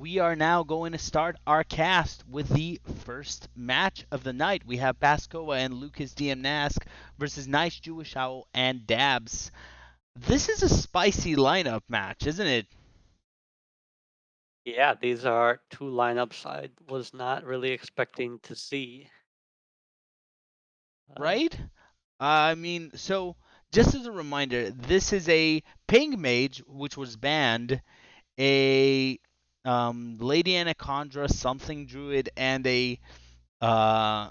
We are now going to start our cast with the first match of the night. We have Pascoa and Lucas DM Nask versus Nice Jewish Owl and Dabs. This is a spicy lineup match, isn't it? Yeah, these are two lineups I was not really expecting to see. Uh, Right? So just as a reminder, this is a ping mage, which was banned, a Lady Anaconda something druid, and a uh,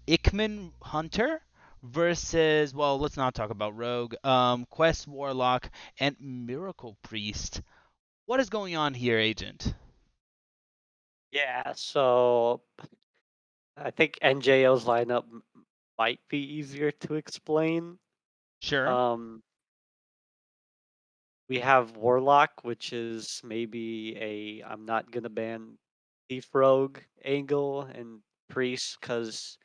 Ickman Hunter versus, well, let's not talk about Rogue, Quest Warlock, and Miracle Priest. What is going on here, Agent? yeah, so I think NJO's lineup might be easier to explain. Sure. Um, we have Warlock, which is maybe a I'm not gonna ban Thief Rogue angle, and Priest because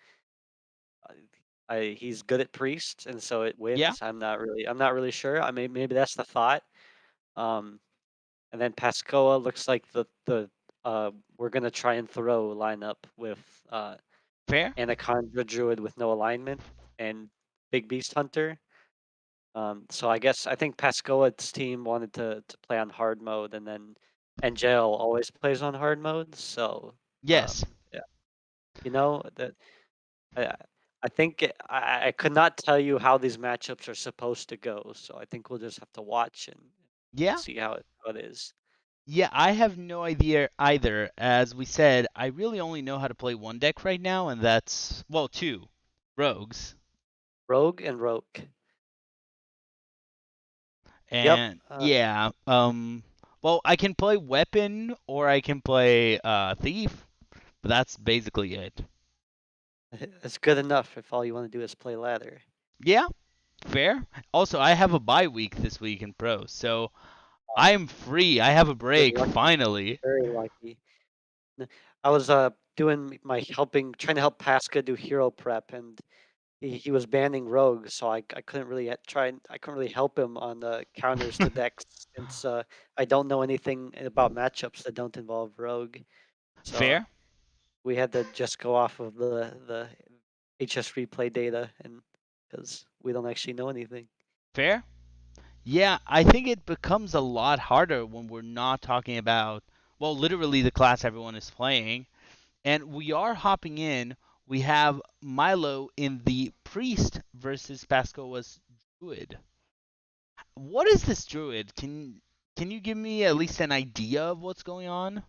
he's good at Priest, and so it Yeah. wins. I'm not really sure. I mean, maybe that's the thought. Um, And then Pascoa looks like we're gonna try and throw lineup with Fair. Anaconda Druid with no alignment and Big Beast Hunter. So I think Pascoa's team wanted to play on hard mode, and then Angel always plays on hard mode. So Yes. yeah, that I I think I could not tell you how these matchups are supposed to go. So I think we'll just have to watch and Yeah. see how it is. Yeah, I have no idea either. As we said, I really only know how to play one deck right now, and that's, well, two Rogues. Rogue and Rogue. Yep. And yeah, well, I can play Weapon or I can play Thief, but that's basically it. It's good enough if all you want to do is play ladder. Yeah, fair. Also, I have a bye week this week in pro, so Uh, I am free. I have a you're break lucky, finally. very lucky. I was doing my helping, trying to help Pasca do hero prep, and he was banning rogue, so I couldn't really I couldn't really help him on the counters to decks since I don't know anything about matchups that don't involve rogue. So Fair, we had to just go off of the HS replay data, and because we don't actually know anything. fair. Yeah, I think it becomes a lot harder when we're not talking about, well, literally the class everyone is playing. And we are hopping in. We have Milo in the Priest versus Pascoa's Druid. What is this Druid? Can you give me at least an idea of what's going on?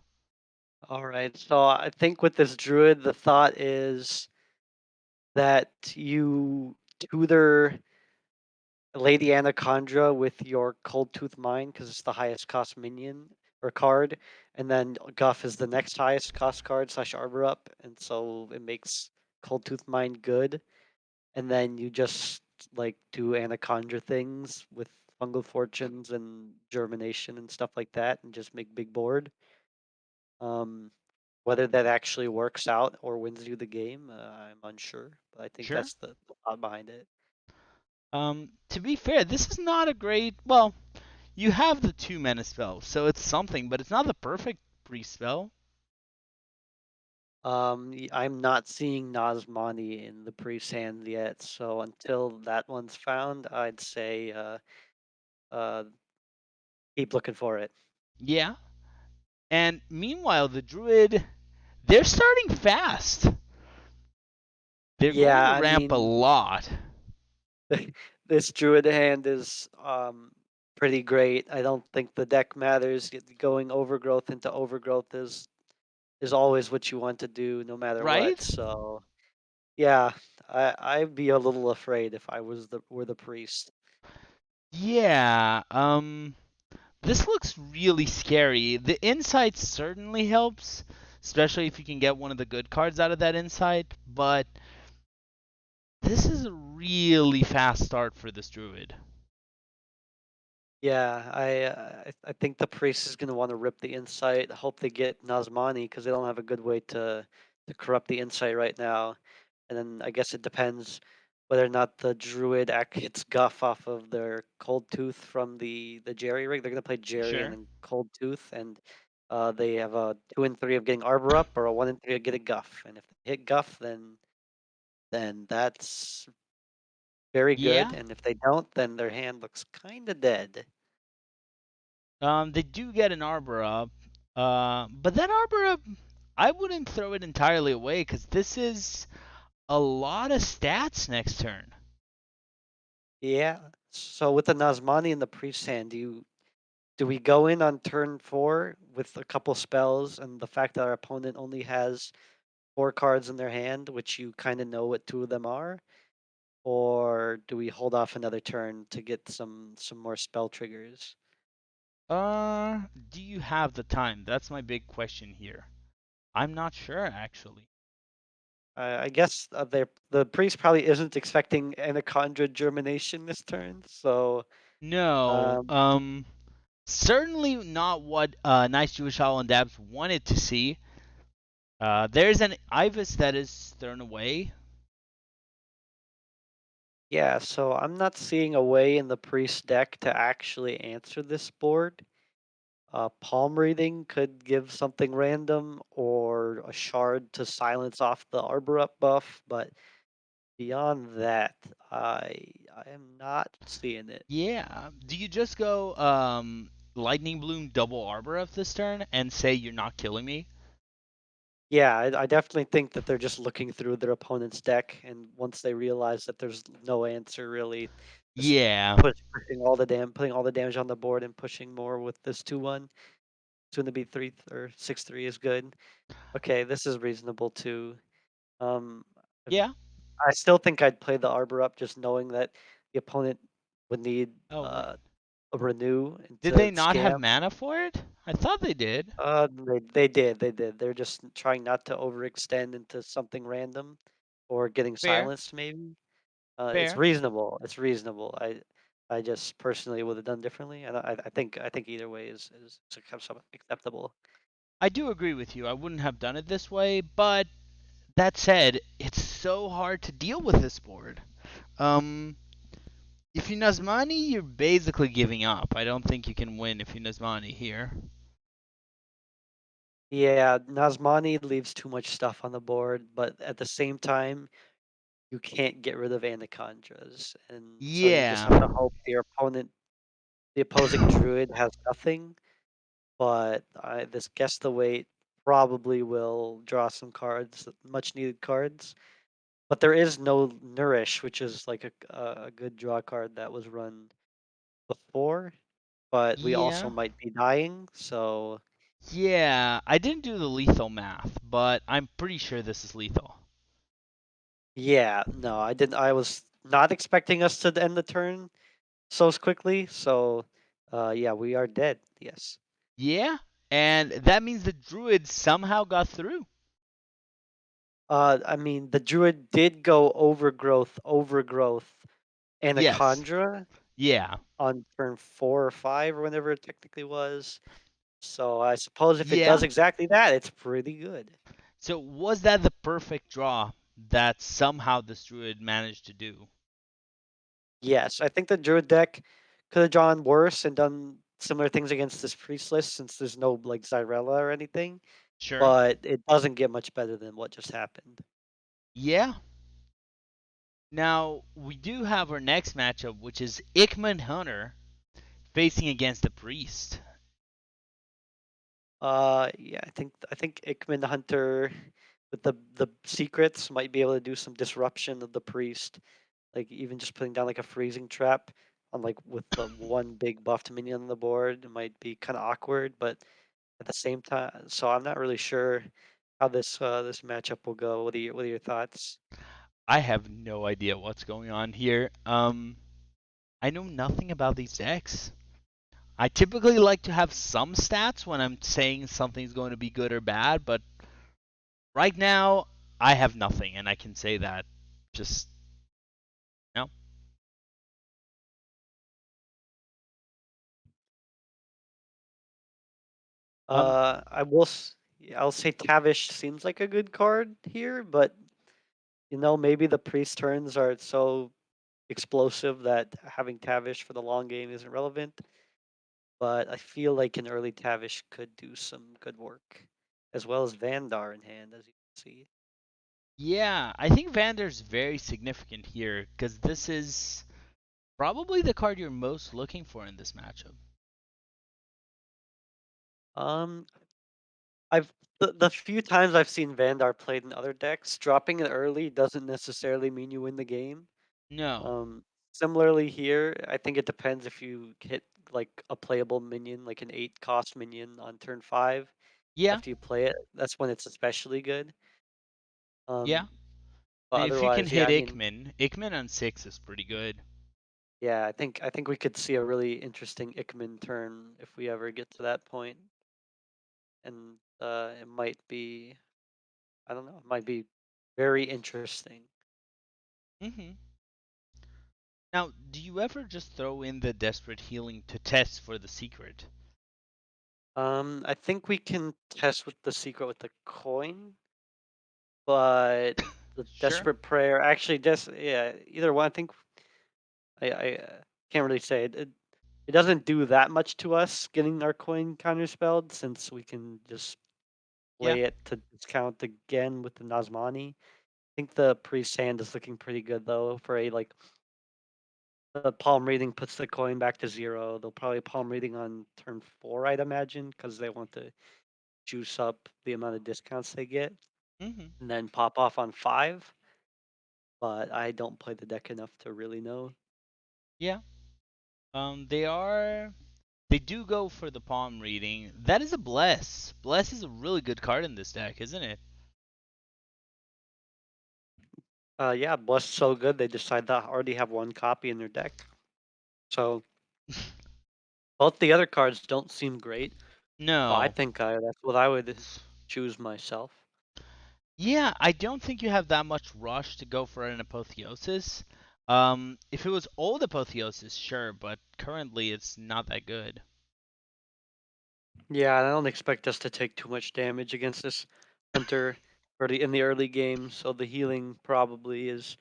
All right. So I think with this druid, the thought is that you tutor Lady Anaconda with your Cold Tooth Mine because it's the highest cost minion or card, and then Guff is the next highest cost card slash arbor up, and so it makes Cold Tooth Mine good. And then you just like do Anaconda things with fungal fortunes and germination and stuff like that, and just make big board. Um, Whether that actually works out or wins you the game, I'm unsure, but I think Sure. that's the thought behind it. To be fair, this is not a great. Well, you have the two mana spell, so it's something, but it's not the perfect Priest spell. I'm not seeing Nazmani in the priest hand yet, so until that one's found, I'd say uh, keep looking for it. Yeah. And meanwhile, the Druid, they're starting fast. They're going Yeah, to I ramp a mean, lot. this druid hand is pretty great. I don't think the deck matters. Going overgrowth into overgrowth is always what you want to do, no matter what. Right? So yeah, I'd be a little afraid if I were the priest. Yeah. This looks really scary. The insight certainly helps, especially if you can get one of the good cards out of that insight, but this is a really fast start for this druid. Yeah, I think the priest is gonna want to rip the insight. Hope they get Nazmani because they don't have a good way to corrupt the insight right now. And then I guess it depends whether or not the druid gets guff off of their cold tooth from the jerry rig. They're gonna play jerry and Sure. then cold tooth, and They have a 2 and 3 of getting Arbor up or a 1 and 3 of getting Guff. And if they hit Guff, then that's very good. Yeah. And if they don't, then their hand looks kind of dead. They do get an Arbor up. But that Arbor up, I wouldn't throw it entirely away because this is a lot of stats next turn. Yeah. So with the Nazmani and the Priest hand, do we go in on turn 4 with a couple spells and the fact that our opponent only has 4 cards in their hand, which you kind of know what 2 of them are? Or do we hold off another turn to get some more spell triggers? Do you have the time? That's my big question here. I'm not sure actually. I guess the priest probably isn't expecting Anaconda germination this turn, so No, um, certainly not what Nice Jewish Owl and Dabs wanted to see. There's an Ibis that is thrown away. yeah. So I'm not seeing a way in the priest deck to actually answer this board. Palm reading could give something random, or a shard to silence off the Arbor Up buff, but beyond that, I am not seeing it. Yeah. Do you just go Lightning Bloom double Arbor of this turn and say you're not killing me? Yeah, I definitely think that they're just looking through their opponent's deck, and once they realize that there's no answer really, just Yeah. putting all the damage on the board and pushing more with this 2-1. Soon to be 6-3 is good. Okay, this is reasonable too. Um, if- Yeah. I still think I'd play the Arbor up, just knowing that the opponent would need Oh, a renew did to they not have scam. mana for it? I thought they did. They did. They're just trying not to overextend into something random or getting Fair. silenced maybe. It's Fair. reasonable. It's reasonable. I just personally would have done differently, and I think either way is acceptable. I do agree with you. I wouldn't have done it this way, but that said, it's so hard to deal with this board. Um, if you Nazmani, you're basically giving up. I don't think you can win if you Nazmani here. Yeah, Nazmani leaves too much stuff on the board, but at the same time, you can't get rid of Anacondras, and so you just Yeah. have to hope the opposing druid has nothing. But this guess the wait probably will draw some cards, much needed cards. But there is no nourish, which is like a good draw card that was run before. But we also Yeah. might be dying, so Yeah. I didn't do the lethal math, but I'm pretty sure this is lethal. yeah, no, I didn't. I was not expecting us to end the turn so quickly. So, yeah, we are dead. Yes. Yeah. And that means the druid somehow got through. I mean, the druid did go overgrowth, Yes. Anacondra Yeah. on turn 4 or 5 or whenever it technically was. So I suppose if it does Yeah. exactly that, it's pretty good. So was that the perfect draw that somehow this druid managed to do? Yes, I think the Druid deck could have drawn worse and done similar things against this priest list since there's no like Zyrella or anything, Sure. but it doesn't get much better than what just happened. Yeah. Now we do have our next matchup, which is Ickman Hunter facing against the priest. Yeah, I think Ikman Hunter with the secrets might be able to do some disruption of the priest, like even just putting down like a freezing trap on like with the one big buffed minion on the board. It might be kind of awkward, but at the same time, so I'm not really sure how this matchup will go. What are your thoughts? I have no idea what's going on here. I know nothing about these decks. I typically like to have some stats when I'm saying something's going to be good or bad, but right now I have nothing, and I can say that just no. Um, I'll say Tavish seems like a good card here, but maybe the priest turns are so explosive that having Tavish for the long game isn't relevant. but I feel like an early Tavish could do some good work, as well as Vandar in hand, as you can see. Yeah, I think Vander's very significant here because this is probably the card you're most looking for in this matchup. Um, I've the few times I've seen Vandar played in other decks, dropping it early doesn't necessarily mean you win the game. No. Um, Similarly here, I think it depends if you hit like a playable minion, like an 8 cost minion on turn 5 Yeah, after you play it. That's when it's especially good. yeah. Um, I but mean, if you can otherwise, yeah, hit I mean, Ikman on 6 is pretty good. yeah, I think we could see a really interesting Ikman turn if we ever get to that point, and it might be, I don't know, it might be very interesting. Hmm. Now, do you ever just throw in the Desperate Healing to test for the secret? I think we can test with the secret with the coin, but the Sure. desperate prayer actually just yeah, either one. I think I can't really say it. It doesn't do that much to us getting our coin counterspelled since we can just Yeah. play it to discount again with the Nazmani. I think the priest hand is looking pretty good though for a like the palm reading puts the coin back to 0. They'll probably palm reading on turn 4, I'd imagine, because they want to juice up the amount of discounts they get, Hmm. and then pop off on 5. But I don't play the deck enough to really know. Yeah. They are. They do go for the palm reading. That is a bless. Bless is a really good card in this deck, isn't it? Yeah, Bless so good they decide to already have one copy in their deck. So both the other cards don't seem great. So I No. think that's what I would choose myself. Yeah, I don't think you have that much rush to go for an apotheosis. If it was old apotheosis, sure, but currently it's not that good. Yeah, I don't expect us to take too much damage against this hunter early in the early game, so the healing probably is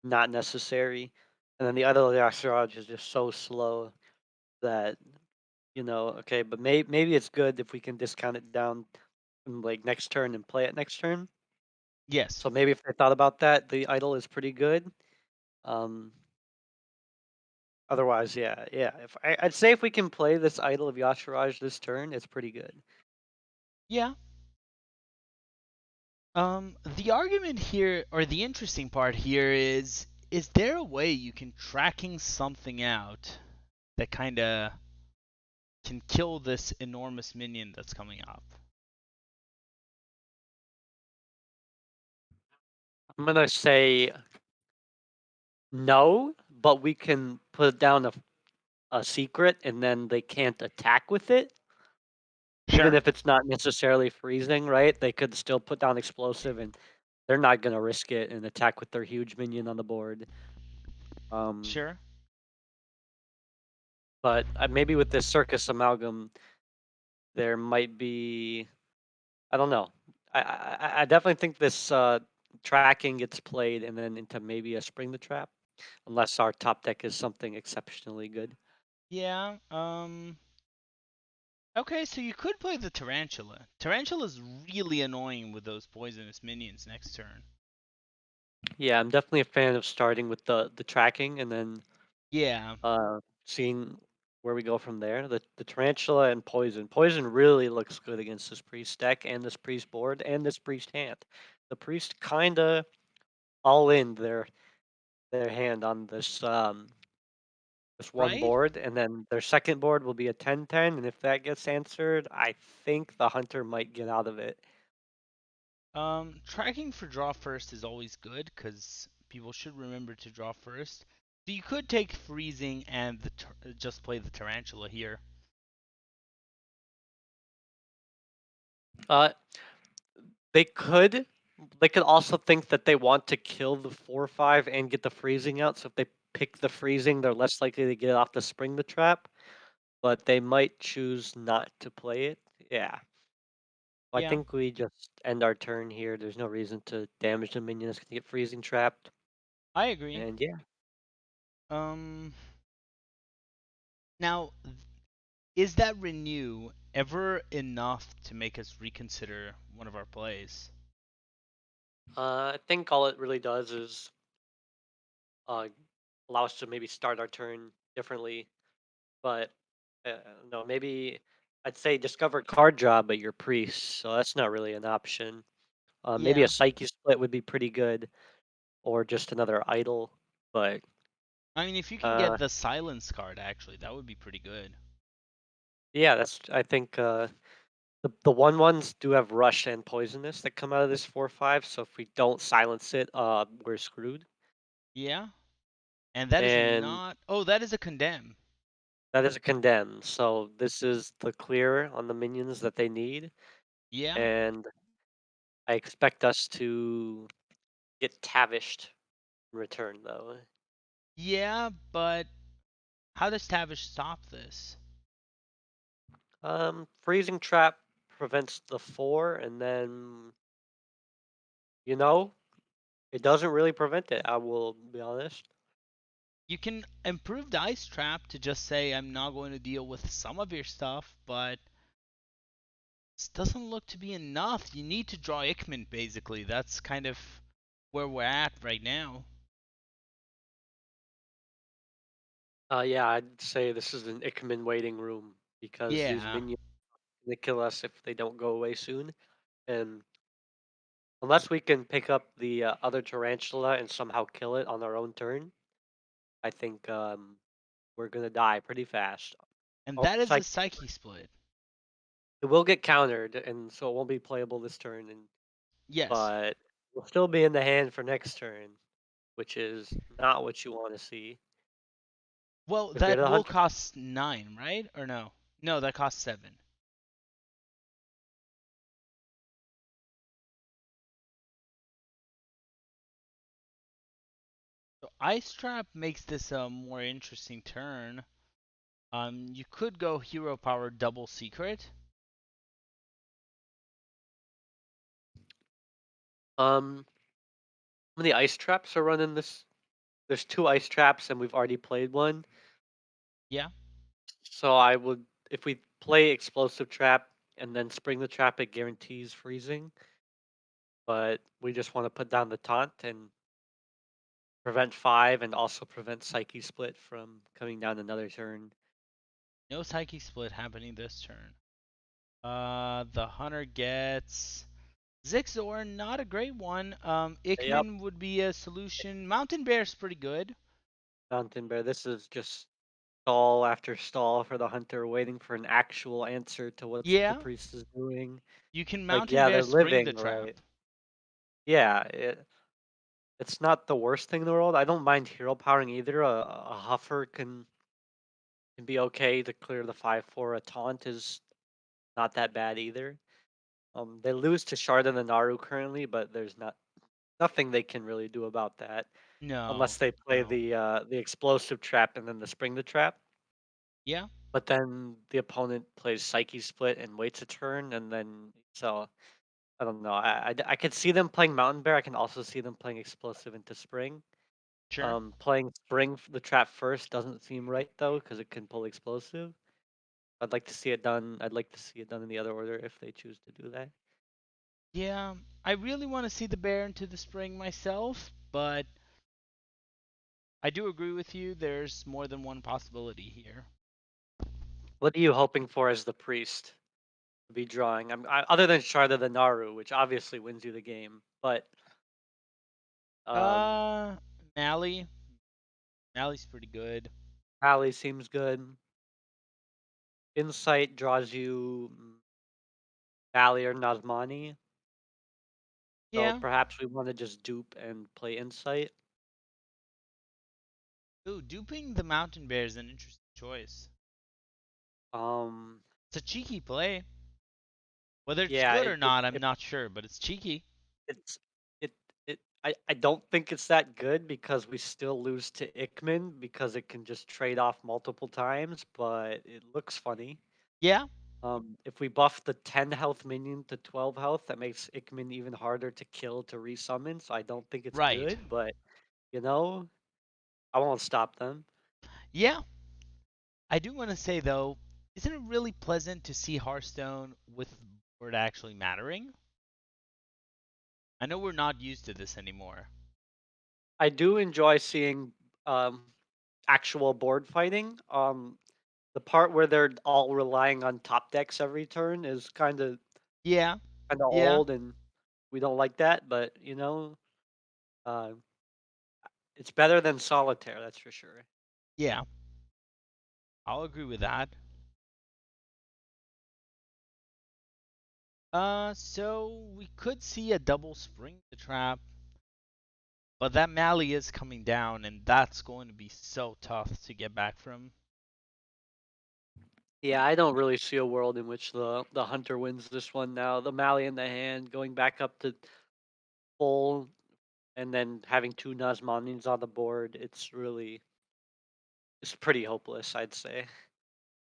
not necessary. And then the other Yasiraj is just so slow that okay, but maybe it's good if we can discount it down from like next turn and play it next turn. Yes. So maybe if I thought about that, the idol is pretty good. Um, Otherwise, yeah. If I'd say if we can play this idol of Yasharaj this turn, it's pretty good. Yeah. The argument here, or the interesting part here is there a way you can tracking something out that kind of can kill this enormous minion that's coming up? I'm gonna say no, but we can put down a secret, and then they can't attack with it. Even Sure. if it's not necessarily freezing, right? They could still put down explosive, and they're not gonna risk it and attack with their huge minion on the board. Um, Sure. but maybe with this circus amalgam, there might be. I don't know. I definitely think this tracking gets played and then into maybe a spring the trap, unless our top deck is something exceptionally good. Yeah. Okay, so you could play the Tarantula. Tarantula's really annoying with those poisonous minions next turn. Yeah, I'm definitely a fan of starting with the tracking and then Yeah. seeing where we go from there. The tarantula and poison. Poison really looks good against this priest deck and this priest board and this priest hand. The priest kinda all in their hand on this one Right? board, and then their second board will be a 10-10, and if that gets answered, I think the hunter might get out of it. Tracking for draw first is always good because people should remember to draw first. So you could take freezing and just play the Tarantula here. Uh, they could they could also think that they want to kill the 4/5 and get the freezing out. So if they pick the freezing, they're less likely to get off the spring the trap. But they might choose not to play it. Yeah. I Yeah, think we just end our turn here. There's no reason to damage the minion that's gonna get freezing trapped. I agree. And yeah. Um, now Is that renew ever enough to make us reconsider one of our plays? I think all it really does is uh, allow us to maybe start our turn differently. But no, maybe I'd say discover card draw, but you're priest, so that's not really an option. Maybe a Yeah. psyche split would be pretty good, or just another idol. But I mean, if you can uh, get the silence card, actually, that would be pretty good. yeah, that's I think the one ones do have rush and poisonous that come out of this 4/5. So if we don't silence it, we're screwed. Yeah. And that is And not. Oh, that is a condemn. that is a condemn. So this is the clear on the minions that they need, Yeah. and I expect us to get tavished in return, though. Yeah, but how does Tavish stop this? Freezing trap prevents the 4, and then you know it doesn't really prevent it. I will be honest. You can improve the ice trap to just say, I'm not going to deal with some of your stuff, but this doesn't look to be enough. You need to draw Ickman, basically. That's kind of where we're at right now. Yeah, I'd say this is an Ickman waiting room because these Yeah. minions they kill us if they don't go away soon, and unless we can pick up the other tarantula and somehow kill it on our own turn, I think we're gonna die pretty fast. And Or that is a psych, Psyche split. it will get countered, and so it won't be playable this turn. And Yes. but will still be in the hand for next turn, which is not what you want to see. Well, If you're that the will hunter, cost 9, right? Or no? No, that costs 7. So Ice Trap makes this a more interesting turn. You could go Hero Power Double Secret. um, how many ice traps are running this? There's two ice traps, and we've already played one. Yeah. So I would, if we play explosive trap and then spring the trap, it guarantees freezing. But we just want to put down the taunt and prevent 5, and also prevent psyche split from coming down another turn. No Psyche Split happening this turn. The Hunter gets Zixor, not a great one. Yep, Ickman would be a solution. Mountain Bear's pretty good. Mountain Bear. This is just stall after stall for the hunter, waiting for an actual answer to what the Yeah, priest is doing. you can Like, Mountain yeah, Bear they're spring living, the trap. right? Yeah, it's not the worst thing in the world. I don't mind hero powering either. A huffer can be okay to clear the 5/4. A taunt is not that bad either. They lose to Shard and the Naru currently, but there's nothing they can really do about that No, unless they play no. the explosive trap and then the spring the trap. Yeah, But then the opponent plays Psyche Split and waits a turn, and then so I don't know. I could see them playing Mountain Bear. I can also see them playing Explosive into Spring. sure. Playing Spring the trap first doesn't seem right though because it can pull Explosive. I'd like to see it done. I'd like to see it done in the other order if they choose to do that. Yeah, I really want to see the bear into the spring myself, but I do agree with you. There's more than one possibility here. What are you hoping for as the priest to be drawing? Other than Shard of the Naru, which obviously wins you the game, but um, Uh, Mally. Mally's pretty good. Ali seems good. Insight draws you Ali or Nazmani. So Yeah. perhaps we want to just dupe and play Insight. Ooh, duping the mountain bear is an interesting choice. Um, It's a cheeky play. Whether it's yeah, good or not, I'm not sure, but it's cheeky. it's it I don't think it's that good because we still lose to Ickman because it can just trade off multiple times, but it looks funny. Yeah, If we buff the 10 health minion to 12 health, that makes Ickman even harder to kill to resummon. So I don't think it's right. good, but you know, I won't stop them. Yeah, I do want to say though, Isn't it really pleasant to see Hearthstone with board actually mattering? I know we're not used to this anymore. I do enjoy seeing um, actual board fighting. The part where they're all relying on top decks every turn is Yeah, kind of yeah, old, and we don't like that. But uh, it's better than solitaire, that's for sure. yeah. I'll agree with that. So we could see a double spring the trap, but that Mally is coming down, and that's going to be so tough to get back from. Yeah, I don't really see a world in which the hunter wins this one now. The Mally in the hand, going back up to full, and then having two Nazmanins on the board. It's pretty hopeless, I'd say.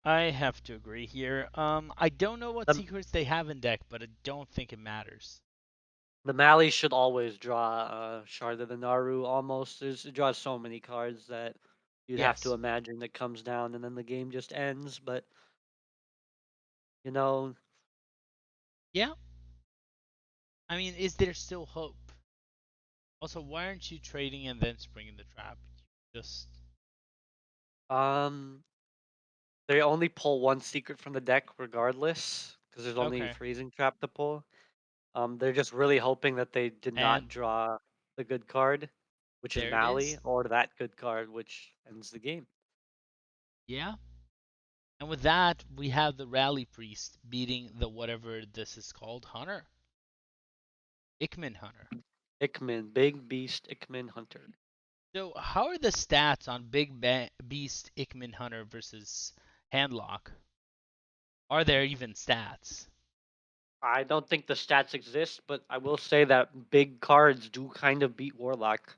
I have to agree here. I don't know what The secrets they have in deck, but I don't think it matters. the Mally should always draw Shard of the Naru almost. It draws so many cards that you'd have to Yes. imagine it comes down and then the game just ends. But you know, Yeah. I mean, is there still hope? Also, why aren't you trading and then springing the trap? Just um, they only pull one secret from the deck regardless because there's only okay. freezing trap to pull. They're just really hoping that they did not And draw the good card, which is there it Mali, is. or that good card, which ends the game. Yeah. And with that, we have the Rally Priest beating the whatever this is called, Hunter. Ickman Hunter. Ickman, Big Beast Ickman Hunter. So, how are the stats on Beast Ickman Hunter versus Handlock? Are there even stats? I don't think the stats exist, but I will say that big cards do kind of beat Warlock.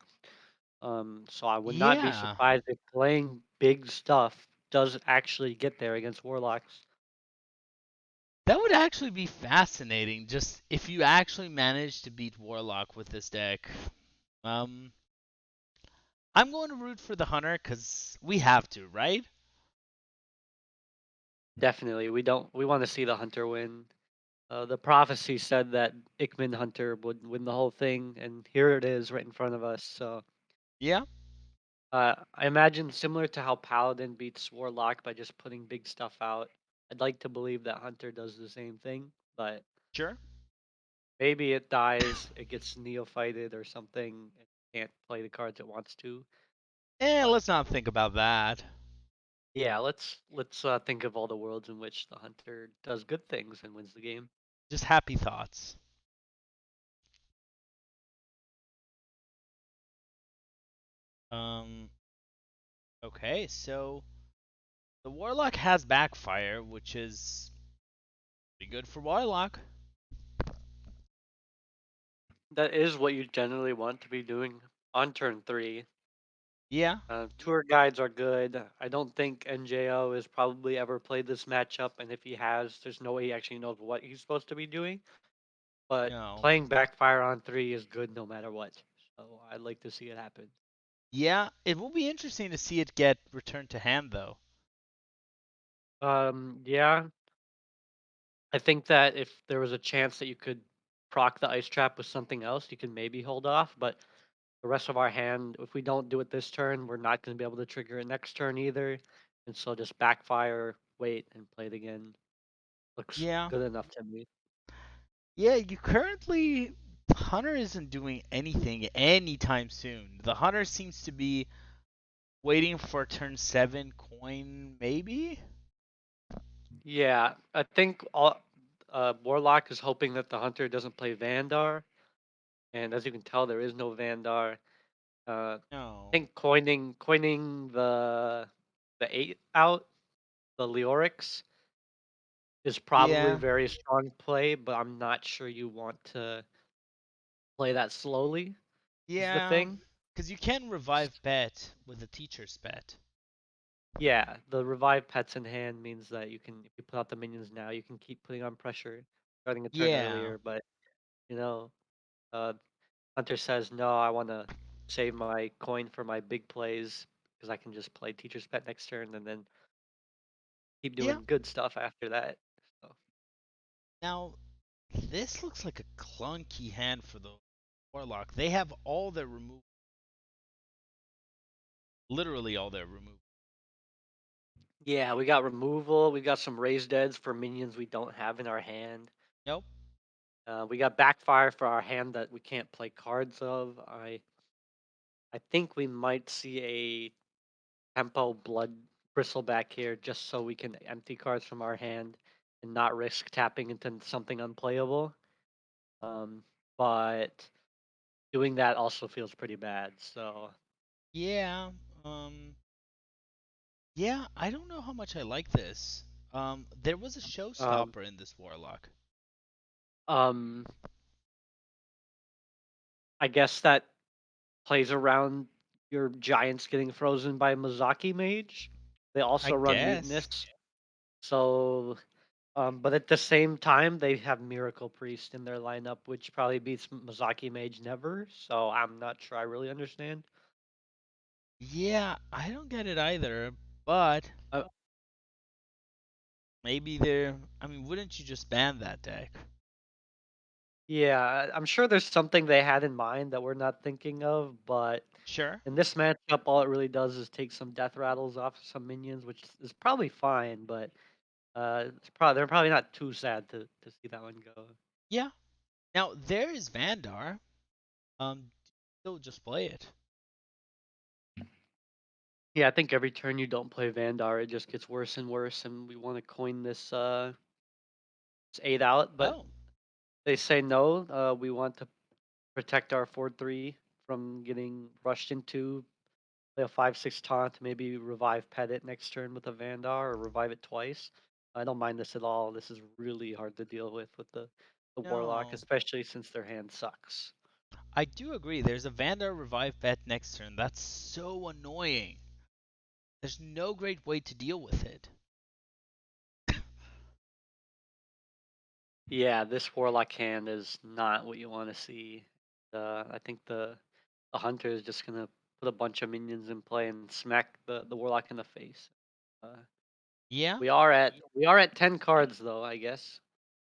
So I would not be Yeah, surprised if playing big stuff does actually get there against Warlocks. that would actually be fascinating. Just if you actually manage to beat Warlock with this deck. Um, I'm going to root for the Hunter because we have to, right? Definitely, we want to see the Hunter win. The prophecy said that Ickman Hunter would win the whole thing, and here it is right in front of us. So Yeah, I imagine similar to how Paladin beats Warlock by just putting big stuff out. I'd like to believe that Hunter does the same thing, but sure. maybe it dies, it gets neophyted or something, and can't play the cards it wants to. But Let's not think about that. yeah, let's think of all the worlds in which the Hunter does good things and wins the game. Just happy thoughts. Um, okay, so the Warlock has backfire, which is pretty good for Warlock. That is what you generally want to be doing on turn 3. Yeah, Tour guides are good. I don't think NJO has probably ever played this matchup, and if he has, there's no way he actually knows what he's supposed to be doing. But no. playing backfire on 3 is good no matter what. So I'd like to see it happen. Yeah, it will be interesting to see it get returned to hand, though. Yeah, I think that if there was a chance that you could proc the ice trap with something else, you could maybe hold off. But the rest of our hand, if we don't do it this turn, we're not going to be able to trigger it next turn either. And so just backfire, wait, and play it again. Looks Yeah, good enough to me. yeah. You currently Hunter isn't doing anything anytime soon. The Hunter seems to be waiting for turn 7 coin, maybe. Yeah, I think all Warlock is hoping that the Hunter doesn't play Vandar, and as you can tell, there is no Vandar. I No. think coining the 8 out, the Leorix, is probably Yeah, very strong play, but I'm not sure you want to play that slowly. Is the yeah. thing. Because you can revive bet with a teacher's bet. Yeah, the revive pets in hand means that you can, if you put out the minions now, you can keep putting on pressure, starting a turn Yeah. earlier. But you know, uh, Hunter says no. I want to save my coin for my big plays because I can just play teacher's pet next turn, and then keep Yeah. doing good stuff after that. So Now, this looks like a clunky hand for the Warlock. They have all their remove, literally all their remove. yeah, we got removal. We got some raised deads for minions we don't have in our hand. Nope. We got backfire for our hand that we can't play cards of. I think we might see a tempo blood bristleback here just so we can empty cards from our hand and not risk tapping into something unplayable. Um, but doing that also feels pretty bad. So Yeah. Um. Yeah. I don't know how much I like this. There was a um, showstopper in this Warlock. um, I guess that plays around your giants getting frozen by Mizaki Mage. They I also run guess. Mutinous. So but at the same time, they have Miracle Priest in their lineup, which probably beats Mizaki Mage never. So I'm not sure I really understand. Yeah. I don't get it either. But Uh, maybe they're. I mean, wouldn't you just ban that deck? yeah, I'm sure there's something they had in mind that we're not thinking of, but Sure. in this matchup, all it really does is take some death rattles off of some minions, which is probably fine, but they're probably not too sad to see that one go. Yeah. Now there is Vandar. Still just play it. Yeah, I think every turn you don't play Vandar, it just gets worse and worse, and we want to coin this 8 out, but Oh. they say no. We want to protect our 4-3 from getting rushed into. Play a 5-6 taunt, maybe revive pet it next turn with a Vandar or revive it twice. I don't mind this at all. This is really hard to deal with the Warlock, No. especially since their hand sucks. I do agree. There's a Vandar revive bet next turn. That's so annoying. There's no great way to deal with it. Yeah, this Warlock hand is not what you want to see. I think the Hunter is just gonna put a bunch of minions in play and smack the Warlock in the face. Uh, Yeah? we are at 10 cards though, I guess.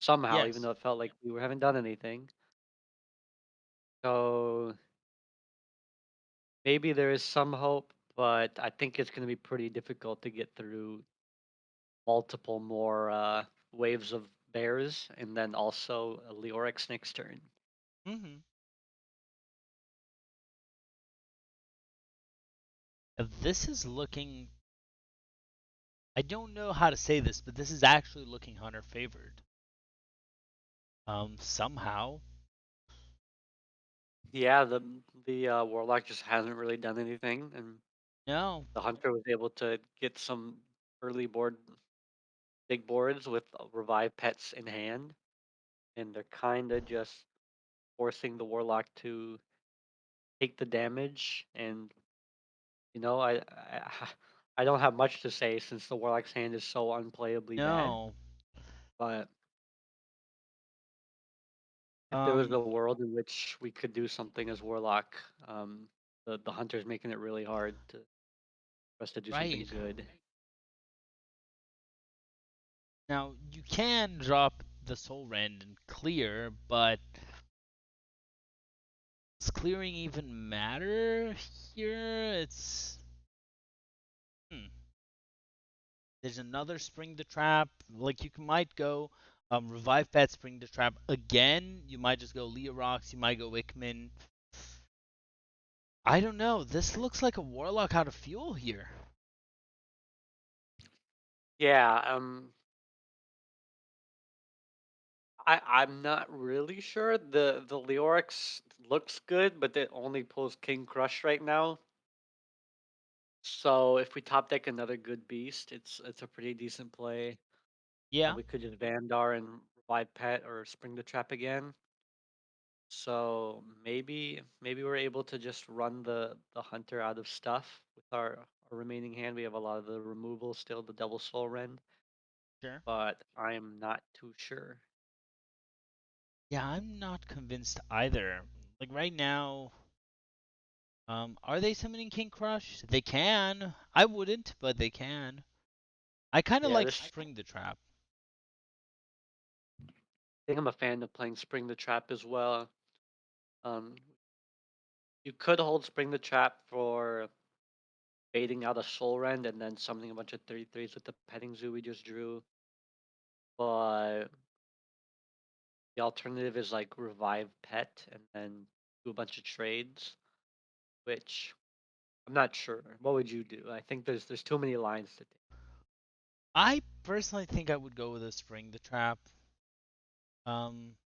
Somehow, even Yes. though it felt like we haven't done anything. So maybe there is some hope, but I think it's going to be pretty difficult to get through multiple more waves of bears and then also a Leorix next turn. Mm-hmm. This is looking. I don't know how to say this, but this is actually looking Hunter favored. Somehow. Yeah, the Warlock just hasn't really done anything, and No. the Hunter was able to get some early big boards with revive pets in hand, and they're kind of just forcing the Warlock to take the damage. And I don't have much to say since the Warlock's hand is so unplayably bad. No. But if there was Um. a world in which we could do something as Warlock, um, the Hunter's making it really hard for us to do something Right. good. Now you can drop the Soul Rend and clear, but does clearing even matter here? It's. Hmm. There's another Spring the Trap. Like you might go Revive Pet, Spring the Trap again. You might just go Leorox. You might go Wickman. I don't know. This looks like a Warlock out of fuel here. Yeah, I'm not really sure. The Leorix looks good, but it only pulls King Crush right now. So if we top deck another good beast, it's a pretty decent play. Yeah, We could just Vandar and revive Pet or Spring the Trap again. So maybe we're able to just run the Hunter out of stuff with our remaining hand. We have a lot of the removal still, the double soul rend, sure. but I'm not too sure. Yeah, I'm not convinced either. Like right now, are they summoning King Crush? They can. I wouldn't, but they can. I kind of Yeah, like this Spring the Trap. I think I'm a fan of playing Spring the Trap as well. Um, you could hold Spring the Trap for baiting out a Soul Rend and then summoning a bunch of 33s with the petting zoo we just drew. But the alternative is like revive pet and then do a bunch of trades, which I'm not sure. What would you do? I think there's too many lines to take. I personally think I would go with a Spring the Trap. Um,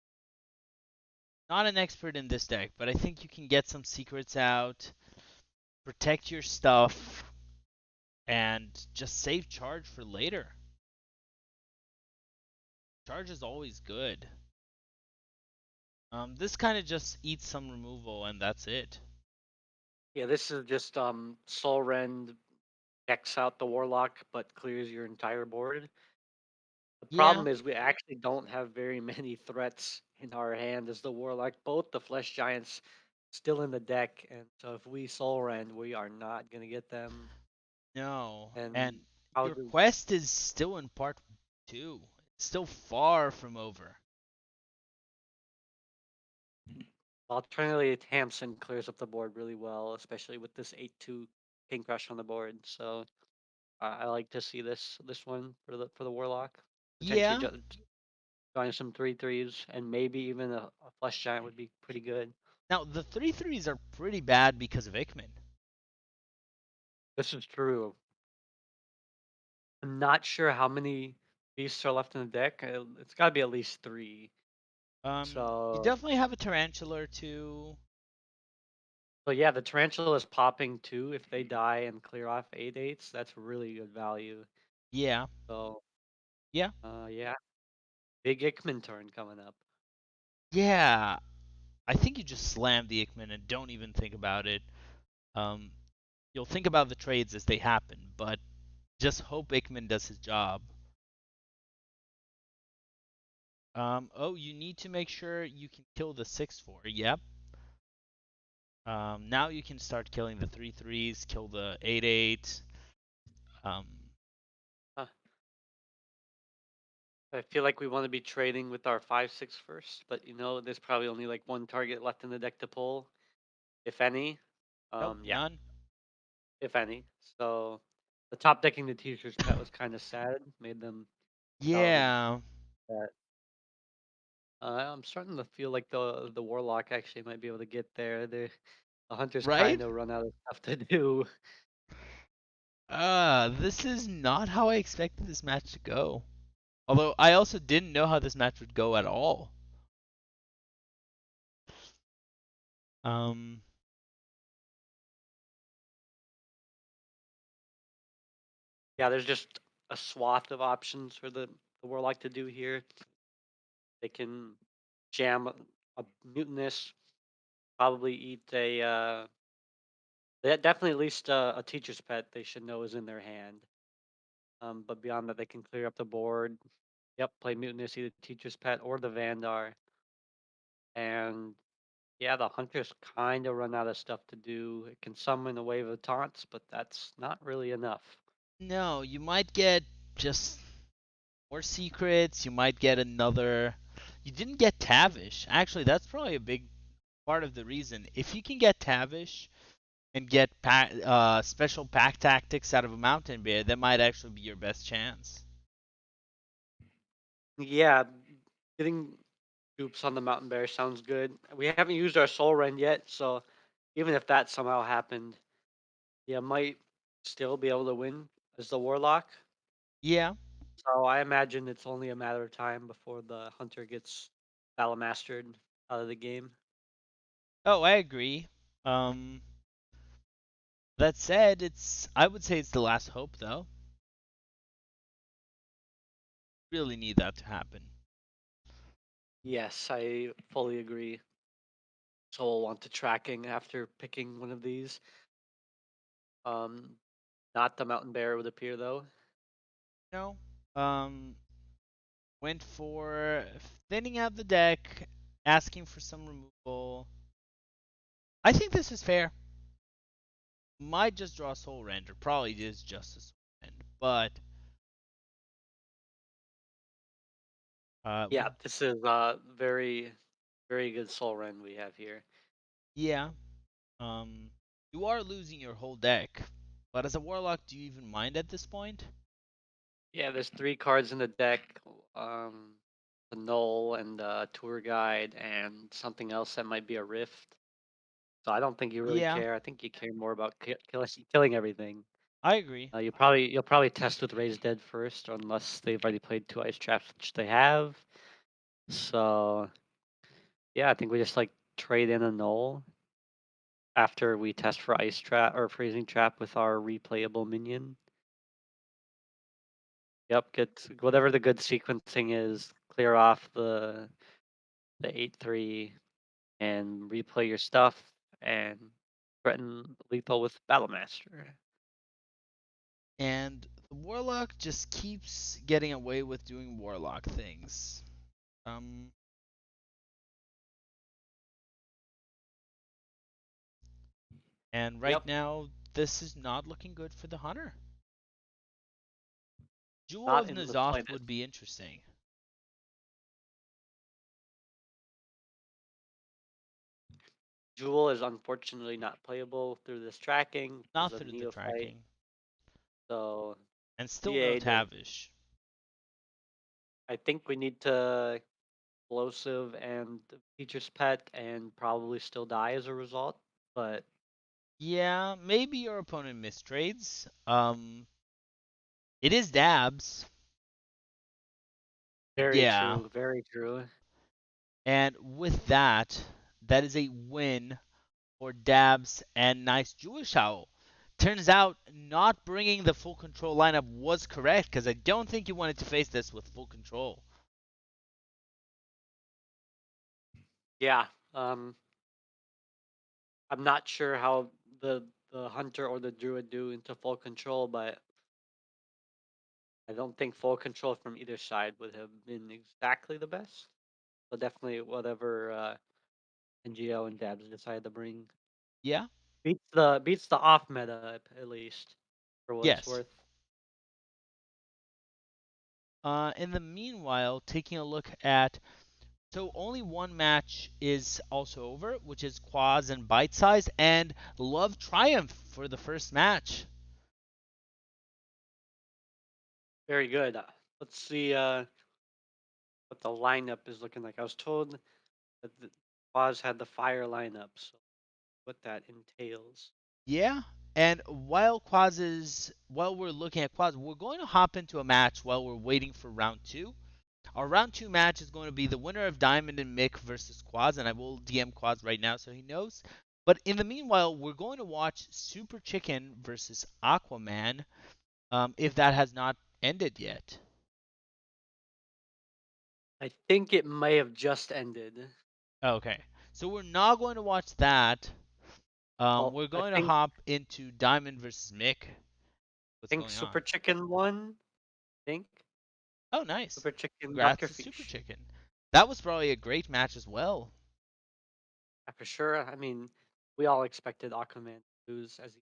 Not an expert in this deck, but I think you can get some secrets out, protect your stuff, and just save charge for later. Charge is always good. This kind of just eats some removal and that's it. Yeah, this is just Soul Rend X out the Warlock, but clears your entire board. The Yeah, problem is we actually don't have very many threats in our hand as the Warlock. Both the Flesh Giants still in the deck, and so if we Soul Rend, we are not gonna get them. no. And And how your do quest is still in part 2. It's still far from over. alternatively Tamsin clears up the board really well, especially with this 8/2 King Crush on the board. So I like to see this one for the Warlock. Potentially Yeah. drawing some 3/3s and maybe even a Flesh Giant would be pretty good. Now, the 3/3s are pretty bad because of Ikman. This is true. I'm not sure how many beasts are left in the deck. It's got to be at least three. You So, definitely have a Tarantula or two. so yeah, the tarantula is popping too. If they die and clear off 8/8s, that's really good value. Yeah. So, Yeah. yeah, big Ickman turn coming up. Yeah. I think you just slam the Ikman and don't even think about it. Um, you'll think about the trades as they happen, but just hope Ikman does his job. Oh, you need to make sure you can kill the 6/4. Yep. Now you can start killing the 3/3s, kill the 8/8. Um, Huh. I feel like we want to be trading with our 5/6 first, but there's probably only like one target left in the deck to pull, if any. nope, Yeah, none. if any. So the top decking the teacher's pet was kind of sad. Made them out of Yeah. that. I'm starting to feel like the warlock actually might be able to get there. The hunters Right? kind of run out of stuff to do. This is not how I expected this match to go. Although I also didn't know how this match would go at all. Um, Yeah, there's just a swath of options for the warlock to do here. They can jam a mutinous, probably eat they definitely at least a teacher's pet they should know is in their hand. But beyond that, they can clear up the board. Yep, play mutinous, either teacher's pet or the Vandar. And yeah, the hunters kind of run out of stuff to do. It can summon a wave of taunts, but that's not really enough. no, you might get just more secrets. You might get another. You didn't get Tavish. Actually, that's probably a big part of the reason. If you can get Tavish and get special pack tactics out of a Mountain Bear, that might actually be your best chance. Yeah, getting dupes on the mountain bear sounds good. We haven't used our soul rend yet, so even if that somehow happened, yeah, might still be able to win as the warlock. Yeah. So I imagine it's only a matter of time before the hunter gets battle mastered out of the game. Oh, I agree. Um, that said, I would say it's the last hope though. Really need that to happen. Yes, I fully agree. So we'll want to tracking after picking one of these. Um, Not the mountain bear would appear though. No. Um, Went for thinning out the deck, asking for some removal. I think this is fair. Might just draw Soul Render. Probably is just a Soul Rend, but We Yeah, this is very very good soul run we have here. yeah. Um, you are losing your whole deck, but as a warlock, do you even mind at this point? Yeah, there's three cards in the deck. The Null and the Tour Guide and something else that might be a Rift. So I don't think you really Yeah, care. I think you care more about killing everything. I agree. You'll probably test with Raise Dead first, unless they've already played two Ice Traps, which they have. So yeah, I think we just like trade in a Null after we test for Ice Trap or Freezing Trap with our replayable minion. Yep, get whatever the good sequencing is. Clear off the 8/3 and replay your stuff and threaten lethal with Battlemaster. And the warlock just keeps getting away with doing warlock things. Um, and right Yep, now, this is not looking good for the hunter. Jewel not of in the N'Zoth would slightest. be interesting. Jewel is unfortunately not playable through this tracking because Not of through the Neophyte. tracking. So And still no GA does. Tavish. I think we need to explosive and teacher's pet and probably still die as a result. But Yeah, maybe your opponent mistrades. It is dabs. very Yeah. true, very true. And with that, that is a win for Dabs and Nice Jewish Owl. Turns out not bringing the full control lineup was correct because I don't think you wanted to face this with full control. Yeah. Um, I'm not sure how the hunter or the druid do into full control, but I don't think full control from either side would have been exactly the best. But definitely whatever NGO and Dabs decide to bring Yeah? beats the off meta at least for what it's Yes. worth. In the meanwhile, taking a look at so only one match is also over, which is Quads and Bite Size, and Love Triumph for the first match. Very good. Let's see what the lineup is looking like. I was told that the Paz had the fire lineup, so what that entails. Yeah, and while we're looking at Quads, we're going to hop into a match while we're waiting for round two. Our round two match is going to be the winner of Diamond and Mick versus Quads, and I will DM Quads right now so he knows. But in the meanwhile, we're going to watch Super Chicken versus Aquaman, if that has not ended yet. I think it may have just ended. Okay, so we're not going to watch that. Well, We're I going to think hop into Diamond versus Mick. What's think going on? Super Chicken won. I think Oh, nice. Super Chicken Congrats to Super Buckerfish. Chicken. That was probably a great match as well. For sure. I mean, we all expected Aquaman to lose, as he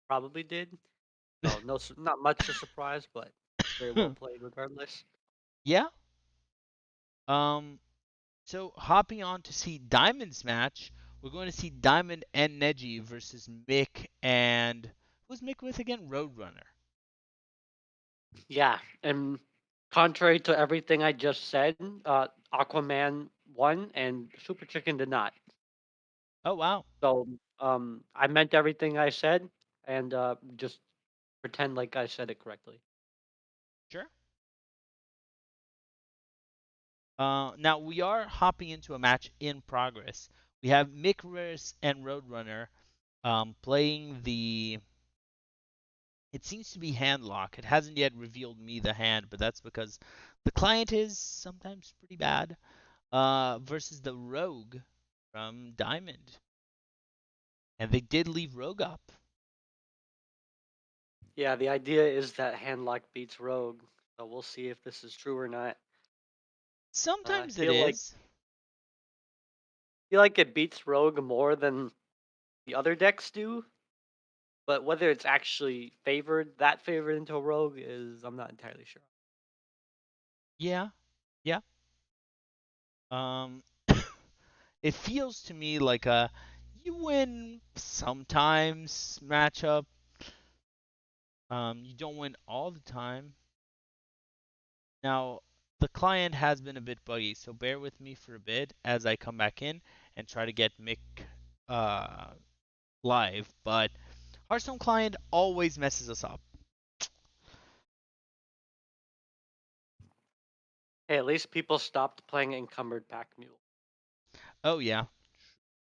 probably did. So no, not much a surprise, but very well played regardless. Yeah. Um. So hopping on to see Diamond's match, we're going to see Diamond and Neji versus Mick and who's Mick with again? Roadrunner. Yeah, and contrary to everything I just said, Aquaman won and Super Chicken did not. Oh wow. So I meant everything I said, and just pretend like I said it correctly. Sure. Now we are hopping into a match in progress. We have Mick and Roadrunner playing the. It seems to be handlock. It hasn't yet revealed me the hand, but that's because the client is sometimes pretty bad. Versus the Rogue from Diamond, and they did leave Rogue up. Yeah, the idea is that Handlock beats Rogue, so we'll see if this is true or not. I Sometimes it feel like is. it beats Rogue more than the other decks do, but whether it's actually favored into Rogue is I'm not entirely sure. Yeah, yeah. Um, it feels to me like a you win sometimes matchup. You don't win all the time. Now, the client has been a bit buggy, so bear with me for a bit as I come back in and try to get Mick uh, live. But Hearthstone client always messes us up. Hey, at least people stopped playing encumbered pack mule. Oh yeah,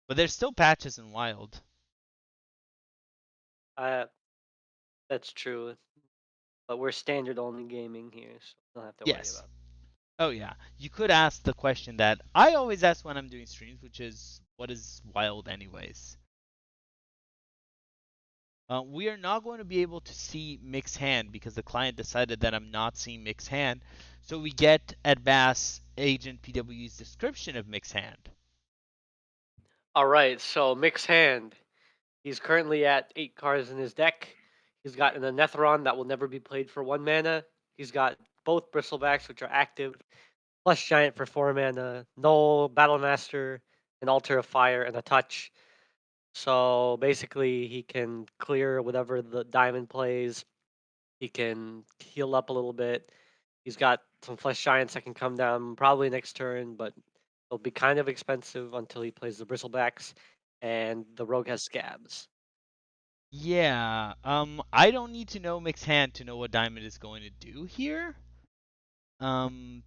but there's still patches in Wild. Uh, that's true, but we're standard only gaming here, so don't have to worry Yes. about it. Oh yeah. You could ask the question that I always ask when I'm doing streams, which is what is Wild anyways? We are not going to be able to see mixed hand because the client decided that I'm not seeing mixed hand. So we get at Bass Agent PW's description of mixed hand. All right, so mix hand. He's currently at 8 cards in his deck. He's got an Anetheron that will never be played for 1 mana. He's got both Bristlebacks, which are active, plus Giant for 4 mana, Null, Battlemaster, an Altar of Fire, and a Touch. So basically, he can clear whatever the Diamond plays. He can heal up a little bit. He's got some Flesh Giants that can come down probably next turn, but they'll be kind of expensive until he plays the Bristlebacks. And the Rogue has Scabs. Yeah. I don't need to know mixed hand to know what Diamond is going to do here. Um,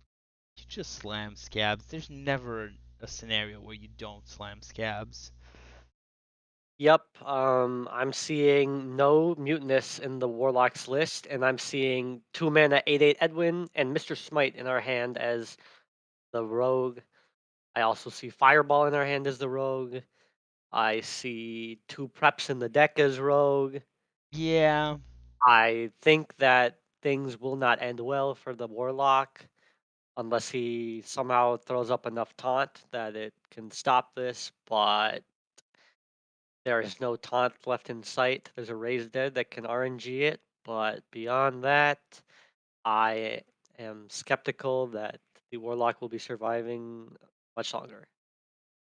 you just slam scabs. There's never a scenario where you don't slam scabs. Yep, I'm seeing no Mutinous in the Warlock's list, and I'm seeing 2 mana 8/8 Edwin and Mr. Smite in our hand as the Rogue. I also see Fireball in our hand as the Rogue. I see 2 Preps in the deck as Rogue. Yeah. I think that things will not end well for the Warlock unless he somehow throws up enough taunt that it can stop this, but there is no taunt left in sight. There's a Raised Dead that can RNG it, but beyond that, I am skeptical that the Warlock will be surviving much longer.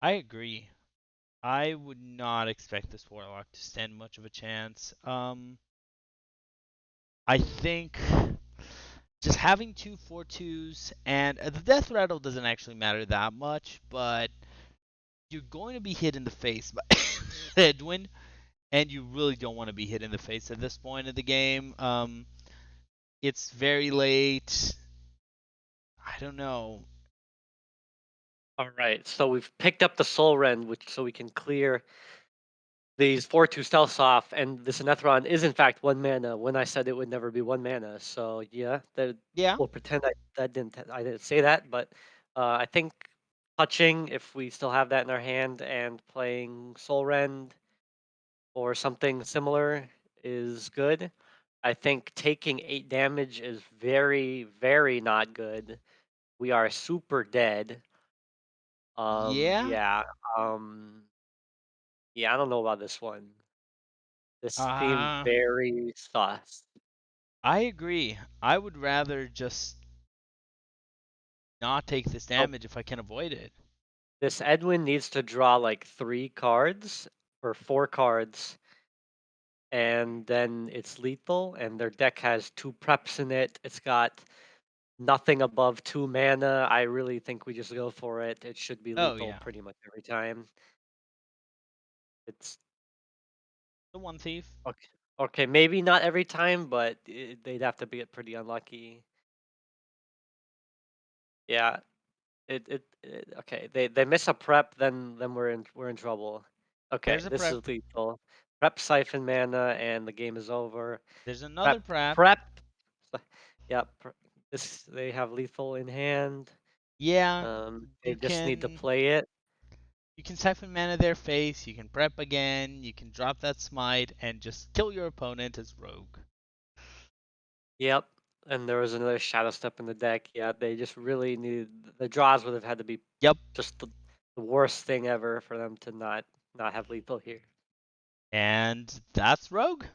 I agree. I would not expect this Warlock to stand much of a chance. I think just having two 4/2s and the death rattle doesn't actually matter that much, but you're going to be hit in the face by Edwin, and you really don't want to be hit in the face at this point of the game. It's very late. I don't know. All right, so we've picked up the Soul Rend, which so we can clear these 4/2 stealths off, and this Anethron is in fact 1 mana when I said it would never be 1 mana. So yeah, that Yeah, we'll pretend I didn't say that, but I think touching if we still have that in our hand and playing Soul Rend or something similar is good. I think taking 8 damage is very, very not good. We are super dead. yeah. Yeah. Um, yeah, I don't know about this one. This seems Uh, very sus. I agree. I would rather just not take this So damage if I can avoid it. this Edwin needs to draw like 3 cards or 4 cards, and then it's lethal. And their deck has 2 preps in it. It's got nothing above 2 mana. I really think we just go for it. It should be Oh lethal yeah, pretty much every time. It's the one thief. okay. Okay, maybe not every time, but they'd have to be pretty unlucky. Yeah, okay. They miss a prep, then we're in trouble. There's Okay, a this prep. is lethal. Prep siphon mana, and the game is over. There's another Prep prep. prep. Yeah, this they have lethal in hand. Yeah, They you just need to can play it. you can siphon mana their face. You can prep again. You can drop that smite and just kill your opponent as rogue. Yep. And there was another shadow step in the deck. Yeah, they just really needed the draws would have had to be Yep, just the worst thing ever for them to not have lethal here. and that's rogue.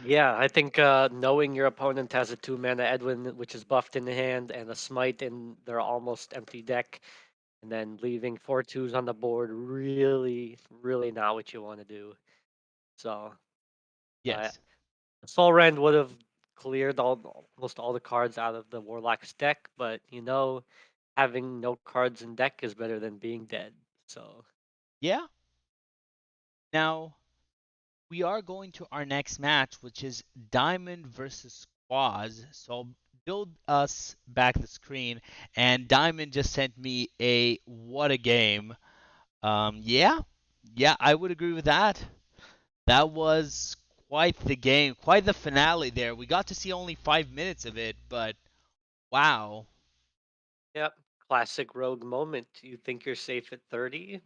Yeah, I think knowing your opponent has a 2 mana Edwin, which is buffed in the hand, and a smite in their almost empty deck and then leaving 4 twos on the board really, really not what you want to do. So uh, Yes. Soul Rend would have cleared almost all the cards out of the Warlock's deck, but having no cards in deck is better than being dead. So Yeah. Now we are going to our next match, which is Diamond versus Quaz. So I'll build us back the screen, and Diamond just sent me a what a game. Yeah, yeah, I would agree with that. That was quite the game, quite the finale there. We got to see only 5 minutes of it, but wow, yep, classic rogue moment. You think you're safe at 30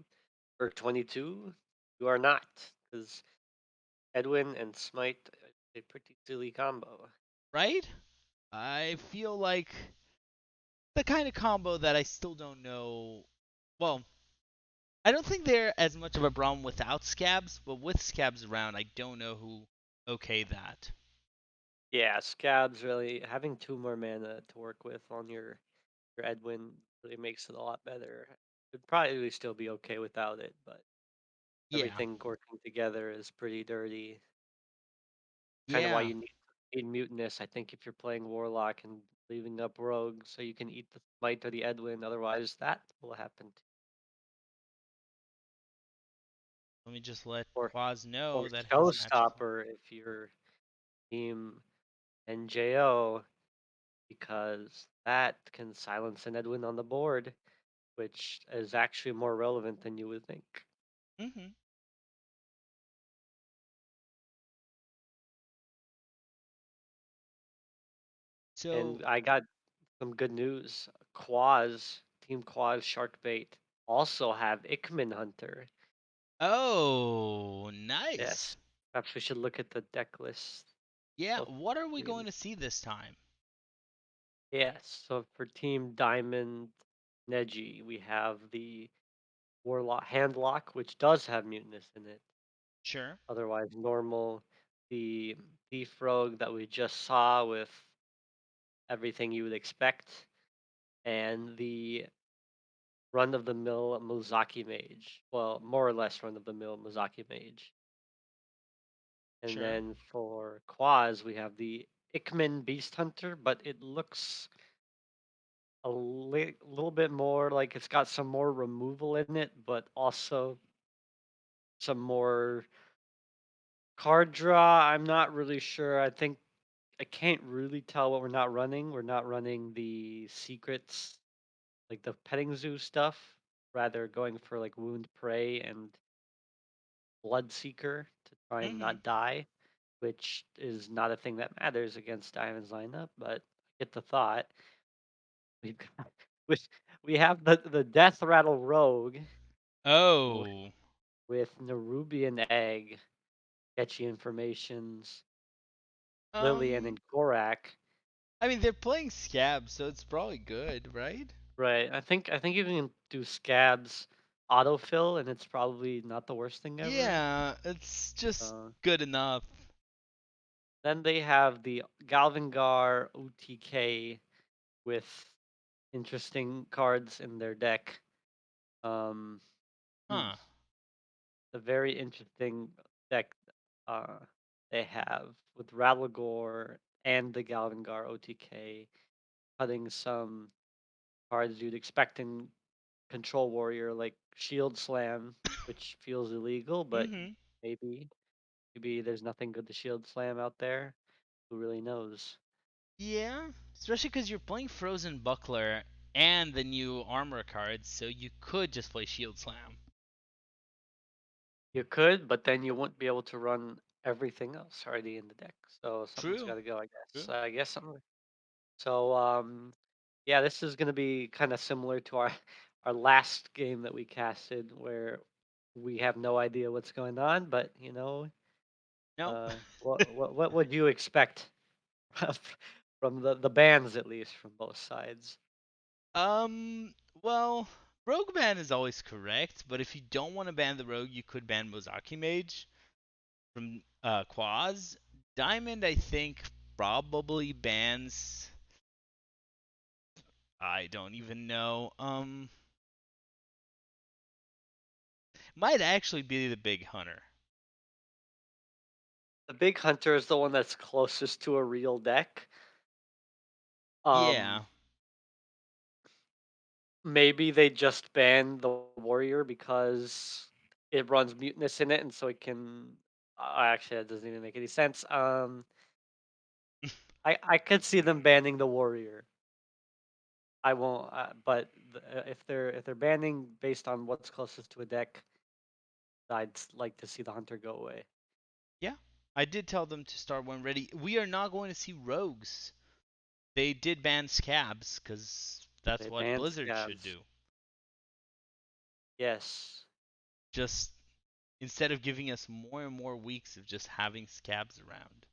or 22? You are not, because Edwin and Smite is a pretty silly combo. right? I feel like the kind of combo that I still don't know. Well, I don't think they're as much of a problem without scabs, but with scabs around, I don't know who okay that. Yeah, Scab's really having 2 more mana to work with on your Edwin really makes it a lot better. It'd probably still be okay without it, but Yeah, everything working together is pretty dirty. Kind of why yeah. you need Mutinous, I think, if you're playing Warlock and leaving up Rogue so you can eat the Smite or the Edwin. Otherwise, that will happen. Let me just let Or Quaz or know that his match is. Showstopper if you're Team NJO, because that can silence an Edwin on the board, which is actually more relevant than you would think. Mm-hmm. And So, I got some good news. Team Quaz Sharkbait also have Ickman Hunter. oh, nice. Yes. Perhaps we should look at the deck list. Yeah, Both what are we going teams. to see this time? Yes. So for Team Diamond Neji, we have the Warlock Handlock, which does have Mutinous in it. Sure. Otherwise, normal. The Thief Rogue that we just saw with everything you would expect, and the run of the mill Mozaki Mage. Well, more or less run of the mill Mozaki Mage. And Sure. then for Quaz, we have the Ickman Beast Hunter, but it looks little bit more like it's got some more removal in it, but also some more card draw. I'm not really sure. I can't really tell what we're not running. We're not running the secrets, like the petting zoo stuff, rather going for like wound prey and Bloodseeker to try and Mm-hmm. not die, which is not a thing that matters against Diamond's lineup, but I get the thought. We've got, we, we have the Death Rattle Rogue w- Oh. with Nerubian Egg, Sketchy Informations, Lillian, Um, and Gorak. I mean, they're playing scabs, so it's probably good, right? Right. I think you can do Scabs autofill, and it's probably not the worst thing ever. Yeah, it's just Uh, good enough. then they have the Galvangar OTK with interesting cards in their deck. Um, hmm, Huh. a very interesting deck uh, they have with Rattlegore and the Galvangar OTK, cutting some cards you'd expect in Control Warrior, like Shield Slam, which feels illegal, but Mm-hmm. maybe maybe there's nothing good to Shield Slam out there. Who really knows? Yeah, especially because you're playing Frozen Buckler and the new armor cards, so you could just play Shield Slam. You could, but then you won't be able to run everything else already in the deck. So something's True. got to go, I guess. True. I guess something. So yeah, this is gonna be kind of similar to our our last game that we casted, where we have no idea what's going on. But Nope. what would you expect from the bands, at least from both sides? Well, Rogue ban is always correct, but if you don't want to ban the Rogue, you could ban Mozaki Mage from Quaz. Diamond, I think, probably bans. I don't even know. Might actually be the big hunter. The big hunter is the one that's closest to a real deck. Yeah. Um, Maybe they just banned the warrior because it runs mutinous in it, and so it can. Actually, that doesn't even make any sense. I could see them banning the warrior. I won't, if they're banning based on what's closest to a deck, like to see the hunter go away. Yeah. I did tell them to start when ready. We are not going to see rogues. They did ban scabs because that's They what banned Blizzard should scabs. do. Yes. Just instead of giving us more and more weeks of just having scabs around.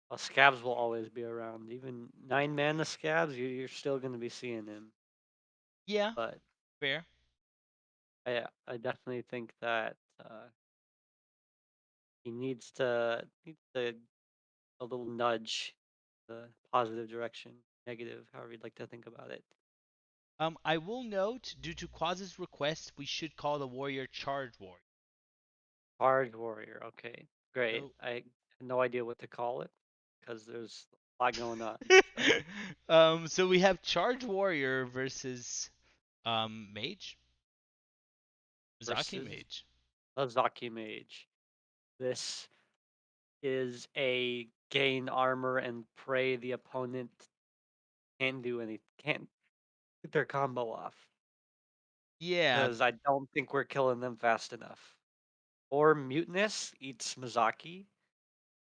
Well, scabs will always be around. Even 9 mana scabs, you're still going to be seeing him. Yeah, But fair. I definitely think that he needs to a little nudge the positive direction, negative, however you'd like to think about it. I will note, due to Quaz's request, we should call the warrior Charge Warrior. Hard warrior. Okay, great. So, I had no idea what to call it because there's a lot going on. So so we have Charge Warrior versus Mage, Mizaki versus Mage. Azaki Mage. This is a gain armor and pray the opponent can't get their combo off Yeah, because I don't think we're killing them fast enough. Or Mutinous eats Mizaki.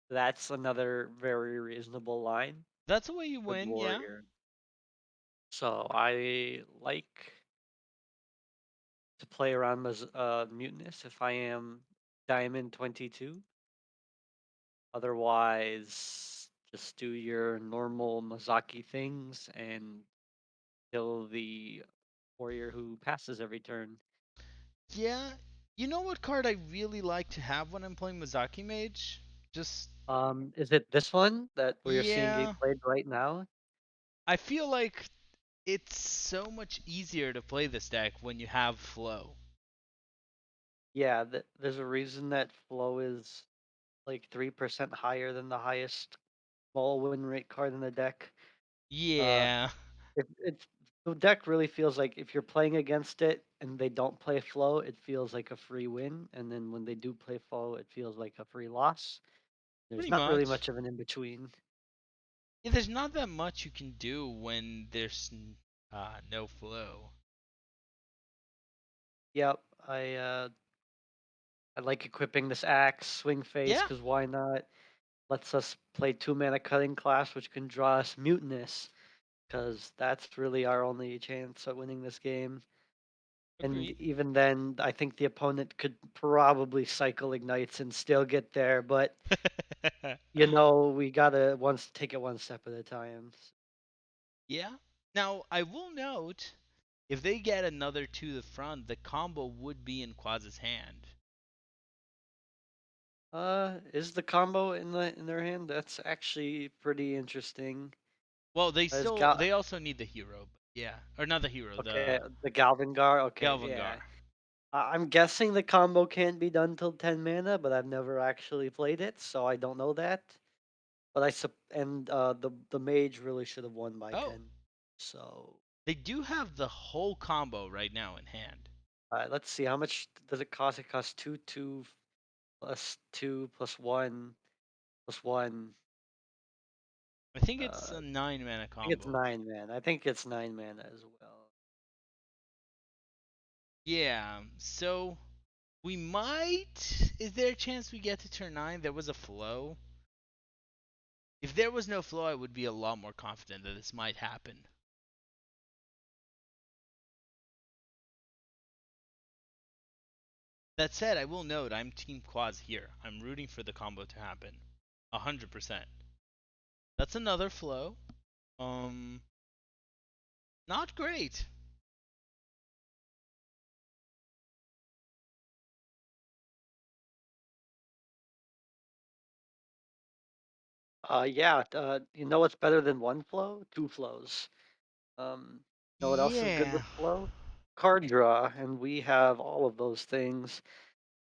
That's another very reasonable line that's the way you with win. Yeah. Warrior. So I like to play around Mutinous if I am Diamond 22. Otherwise, just do your normal Mizaki things and kill the warrior who passes every turn. Yeah. You know what card I really like to have when I'm playing Mizaki Mage? Just Is it this one that we're seeing get yeah. played right now? I feel like it's so much easier to play this deck when you have flow. Yeah, there's a reason that flow is like 3% higher than the highest small win rate card in the deck. Uh, Yeah. it's the deck really feels like if you're playing against it and they don't play flow, it feels like a free win, and then when they do play flow, it feels like a free loss. There's Pretty not really much. much of an in between. Yeah, there's not that much you can do when there's no flow. Yep, I like equipping this axe swing face Yeah, because why not? Lets us play 2 mana cutting class, which can draw us mutinous because that's really our only chance at winning this game. And agreed. even then, I think the opponent could probably cycle ignites and still get there. But we gotta once take it one step at a time. Yeah. Now, I will note if they get another to the front, the combo would be in Quaz's hand. Is the combo in their hand? That's actually pretty interesting. Well, Is Gal they also need the hero, but yeah, or not the hero, okay? the The Galvangar. Okay, yeah. Galvangar. I'm guessing the combo can't be done till 10 mana, but I've never actually played it, so I don't know that. But the mage really should have won by Oh, 10. So they do have the whole combo right now in hand. let's see how much does it cost? It costs 2 plus 1 plus 1. I think it's I a 9 mana think it's combo. 9 mana. I think it's 9 mana as well. Yeah, so we might. Is there a chance we get to turn 9? There was a flow. If there was no flow, I would be a lot more confident that this might happen. That said, I will note I'm Team Quaz here. I'm rooting for the combo to happen. 100%. That's another flow. Um, Not great. Yeah. You know what's better than one flow? Two flows. Um, know what else is good Yeah. with flow? card draw, and we have all of those things.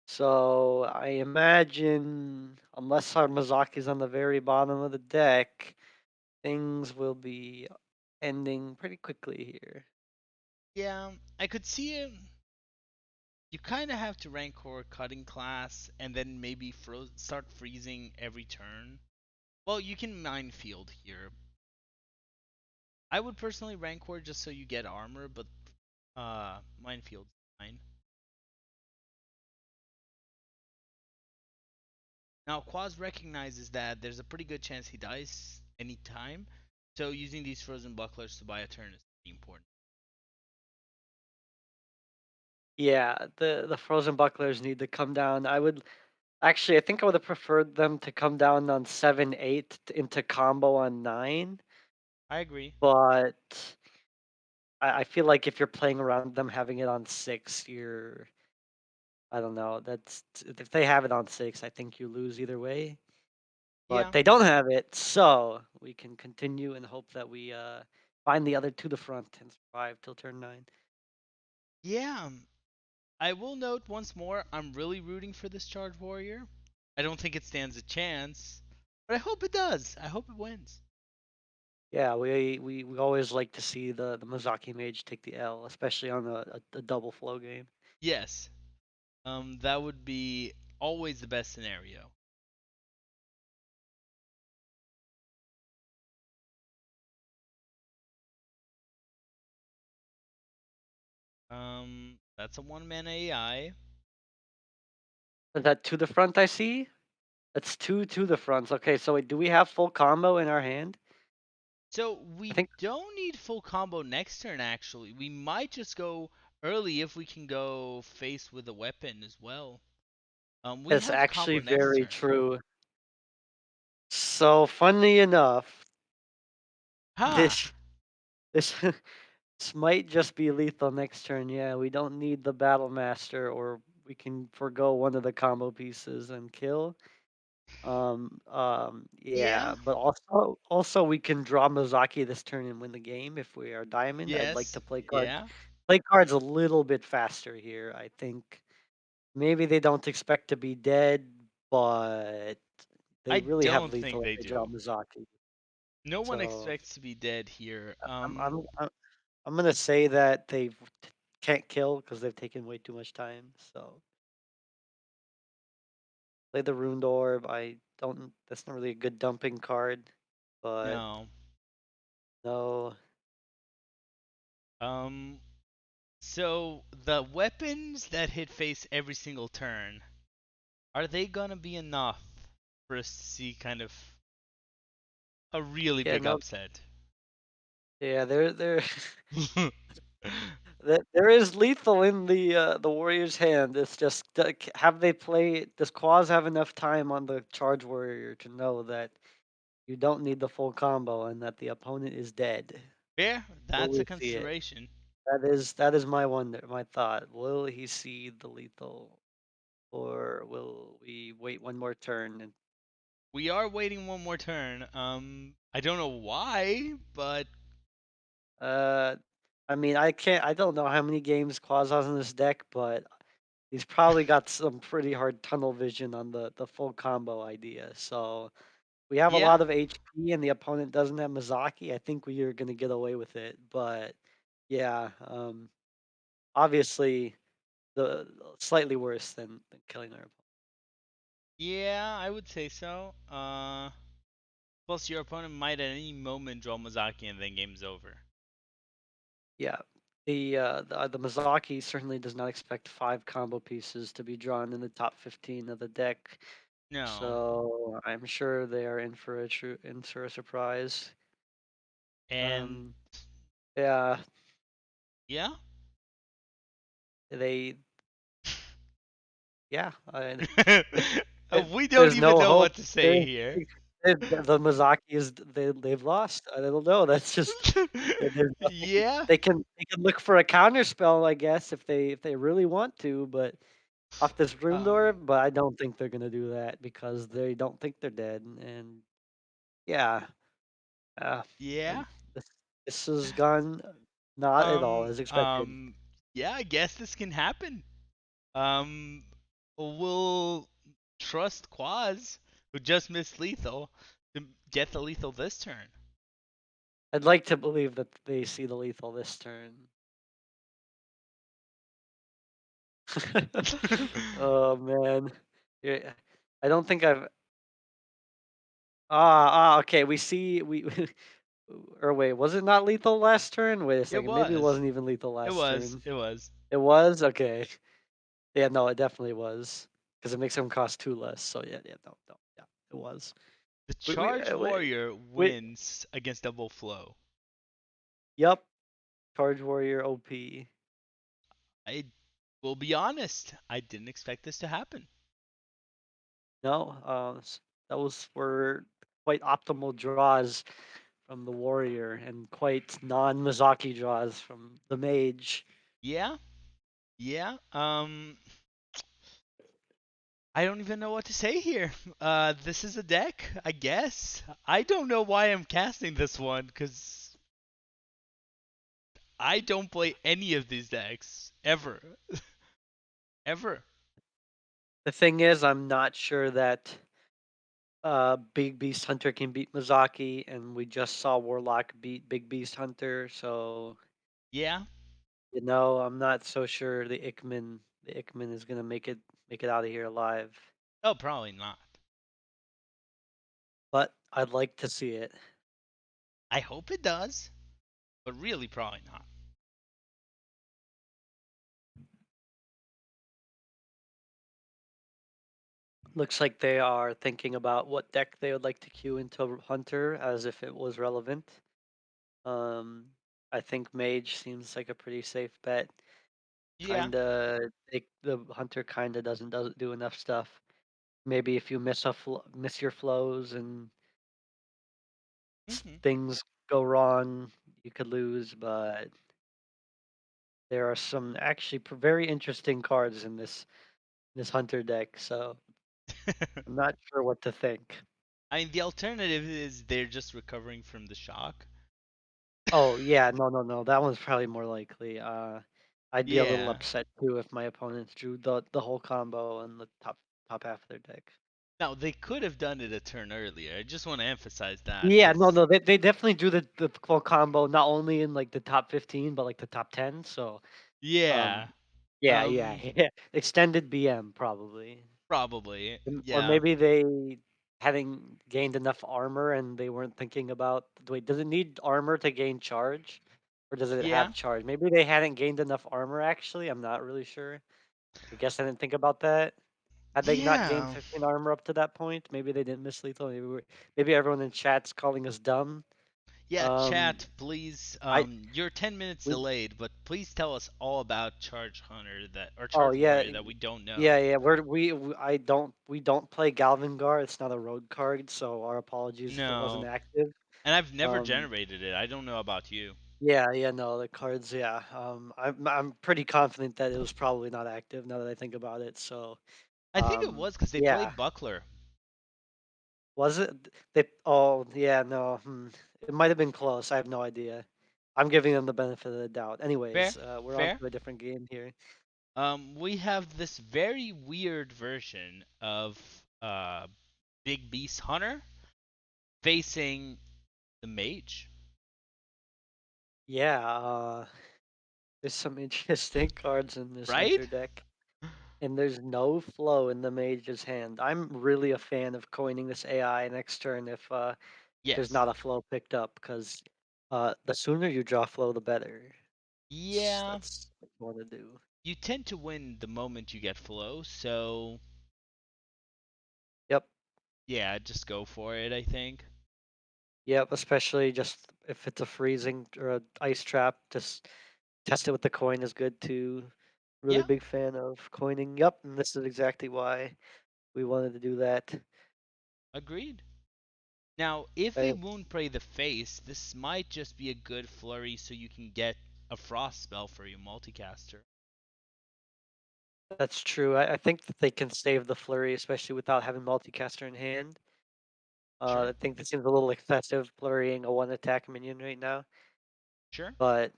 So I imagine, unless our Mazaki's on the very bottom of the deck, things will be ending pretty quickly here. Yeah, I could see it. You kind of have to Rancor cutting class and then maybe start freezing every turn. Well, you can minefield here. I would personally Rancor just so you get armor, but minefield's fine. Now, Quaz recognizes that there's a pretty good chance he dies anytime, so using these frozen bucklers to buy a turn is pretty important. Yeah, the frozen bucklers need to come down. I think I would have preferred them to come down on 7, 8 into combo on 9, I agree. but I feel like if you're playing around them having it on 6, I don't know. If they have it on 6, I think you lose either way. But Yeah. they don't have it, so we can continue and hope that we find the other to the front and survive till turn 9. Yeah. I will note once more, I'm really rooting for this Charge Warrior. I don't think it stands a chance, but I hope it does. I hope it wins. Yeah, we always like to see the Mizaki mage take the L, especially on a double flow game. Yes. That would be always the best scenario. That's a one-man AI. Is that to the front I see? That's two to the fronts. Okay, so wait, do we have full combo in our hand? So I we think don't need full combo next turn, actually. We might just go early if we can go face with a weapon as well. We that's have actually combo next very turn. true. So funny enough, Ha! this this this might just be lethal next turn. Yeah, we don't need the battle master, or we can forego one of the combo pieces and kill. Yeah. Yeah, but also we can draw Mozaki this turn and win the game if we are diamond. I'd like to Yes. Yeah. play cards a little bit faster here. I think maybe they don't expect to be dead, but they I really have don't think lethal if they they draw do. Mozaki. No one So expects to be dead here. I'm I'm I'm, I'm gonna say that can't kill because they've taken way too much time. So play the Runed Orb. I don't. That's not really a good dumping card, but No. no. Um. So the weapons that hit face every single turn, are they gonna be enough for us to see kind of a really Yeah, big no. upset? Yeah, there is lethal in the warrior's hand. It's just have they play? Does Quaz have enough time on the charge warrior to know that you don't need the full combo and that the opponent is dead? Yeah, Will that's a we see it? consideration. That is my thought. Will he see the lethal, or will we wait one more turn? And We are waiting one more turn. I don't know why, but uh, I mean, I don't know how many games Quaz has in this deck, but he's probably got some pretty hard tunnel vision on the full combo idea. So we have a yeah, lot of HP, and the opponent doesn't have Mizaki. I think we are gonna get away with it. But yeah, obviously the slightly worse than killing our opponent. yeah, I would say so. Plus your opponent might at any moment draw Mozaki and then game's over. Yeah. The Mizaki certainly does not expect 5 combo pieces to be drawn in the top 15 of the deck, No, so I'm sure they are in for a surprise. and Um, yeah, yeah, they yeah, we don't there's even no know hope. what to say There's here. the Mizaki is they've lost. I don't know. That's just there's nothing Yeah. they can look for a counter spell, I guess, if they really want to, but off this room door, Um. but I don't think they're gonna do that because they don't think they're dead. And yeah, uh, Yeah. and this has gone not at all Um. as expected. Um. Yeah, I guess this can happen. Um, we'll trust Quaz, who just missed lethal, to get the lethal this turn. I'd like to believe that they see the lethal this turn. Oh man. Yeah. I don't think I've okay, we see we or wait, was it not lethal last turn? Wait a It second, maybe it was. wasn't even lethal It last was. turn. It was. It was? Okay. Yeah, no, it definitely was. Because it makes them cost 2 less. So yeah, yeah, no, no, yeah, it was. The We charge warrior we wins against double flow. Yup, Charge Warrior OP. I will be honest, I didn't expect this to happen. No, those were quite optimal draws from the warrior and quite non-Mizaki draws from the mage. Yeah, yeah. I don't even know what to say here. This is a deck, I guess. I don't know why I'm casting this one because I don't play any of these decks ever, ever. The thing is, I'm not sure that Big Beast Hunter can beat Mizaki, and we just saw Warlock beat Big Beast Hunter, so Yeah. I'm not so sure the Ickman is gonna make it out of here alive. Oh, probably not. But I'd like to see it. I hope it does, but really probably not. Looks like they are thinking about what deck they would like to queue into Hunter as if it was relevant. Um, I think Mage seems like a pretty safe bet. Yeah. Kinda, the Hunter kinda doesn't do enough stuff. Maybe if you miss your flows and Hmm. things go wrong, you could lose. But there are some actually very interesting cards in this Hunter deck, so I'm not sure what to think. I mean, the alternative is they're just recovering from the shock. Oh yeah, no, no, no. That one's probably more likely. I'd be a little Yeah. upset too if my opponents drew the whole combo and the top half of their deck. Now, they could have done it a turn earlier. I just want to emphasize that Yeah, no, because, no, they definitely drew the full combo not only in like the top 15 but like the top 10. So yeah. um, yeah, yeah, Um, yeah. Extended BM probably. Probably. Or Yeah. maybe they hadn't gained enough armor and they weren't thinking about wait, does it need armor to gain charge? Or does it Yeah. have charge? Maybe they hadn't gained enough armor actually. I'm not really sure. I guess I didn't think about that. Had they not gained Yeah. 15 armor up to that point, maybe they didn't miss lethal. Maybe everyone in chat's calling us dumb. Yeah, Um, chat, please. I You're 10 minutes we delayed, but please tell us all about Charge Hunter that or oh Charge yeah, Warrior that we don't yeah, know. yeah. I don't we don't play Galvangar. It's not a road card, so our apologies if it wasn't No. active. And I've never Um, generated it. I don't know about you. Yeah, yeah, no, the cards, yeah. I'm pretty confident that it was probably not active now that I think about it. So, I think it was because they yeah, played Buckler. was it? They oh yeah, no, it might have been close. I have no idea. I'm giving them the benefit of the doubt. Fair? Anyways, we're on Fair? to a different game here. We have this very weird version of Big Beast Hunter facing the Mage, Yeah, there's some interesting cards in this right? hunter deck. And there's no flow in the mage's hand. I'm really a fan of coining this AI next turn if there's Yes. not a flow picked up because the sooner you draw flow, the better. Yeah, That's what you want to do. you tend to win the moment you get flow, so Yep, yeah, just go for it, I think. yep. Especially just if it's a freezing or a ice trap, just test it with the coin is good too. Really Yeah, big fan of coining. Yep, and this is exactly why we wanted to do that. agreed. Now, if they Okay, Moon Prey the face, this might just be a good flurry so you can get a frost spell for your multicaster. that's true. I think that they can save the flurry, especially without having multicaster in hand. Sure, I think this seems a little excessive, flurrying a one attack minion right now. sure. But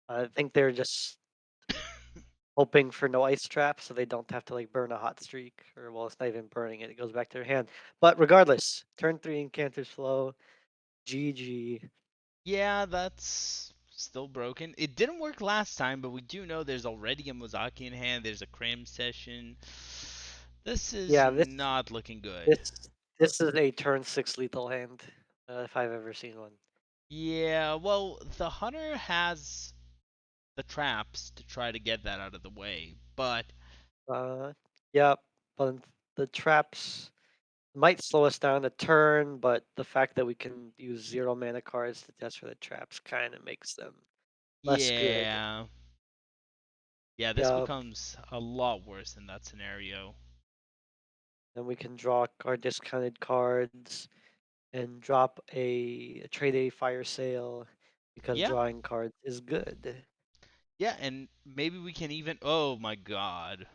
I think they're just hoping for no ice trap so they don't have to like burn a hot streak or well it's not even burning it, it goes back to their hand. But regardless, turn three encounters flow. GG. Yeah, that's still broken. It didn't work last time, but we do know there's already a Mozaki in hand. There's a Cram session. This is Yeah, not looking this good. this is a turn six lethal hand, if I've ever seen one. Yeah, well, the Hunter has the traps to try to get that out of the way, but Uh yeah, but the traps might slow us down a turn, but the fact that we can use zero mana cards to test for the traps kind of makes them less good. yeah. Yeah, this Yeah, becomes a lot worse in that scenario. then we can draw our discounted cards and drop a trade a fire sale because Yeah. drawing cards is good. Yeah, and maybe we can even oh my god.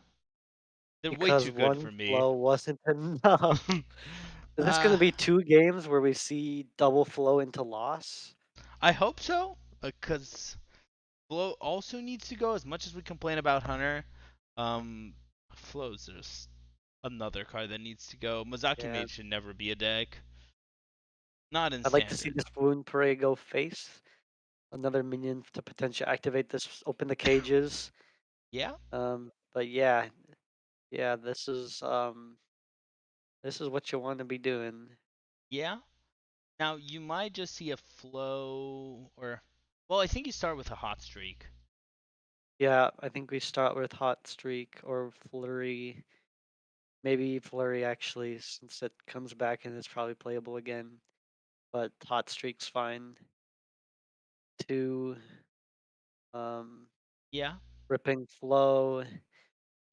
They're way Because too good one for me. flow wasn't enough. Is this going uh to be two games where we see double flow into loss? I hope so, cuz Flow also needs to go as much as we complain about Hunter. Um Flow's just another card that needs to go. Mazaki Yeah, Mage should never be a deck. Not in I'd like to see standard. this Wound Parade go face. Another minion to potentially activate this, open the cages. Yeah? But yeah, yeah, this is what you want to be doing. Yeah. Now you might just see a flow or well, I think you start with a hot streak. Yeah, I think we start with Hot Streak or Flurry. Maybe Flurry actually, since it comes back and it's probably playable again. But Hot Streak's fine. Two, um, Yeah. Ripping Flow.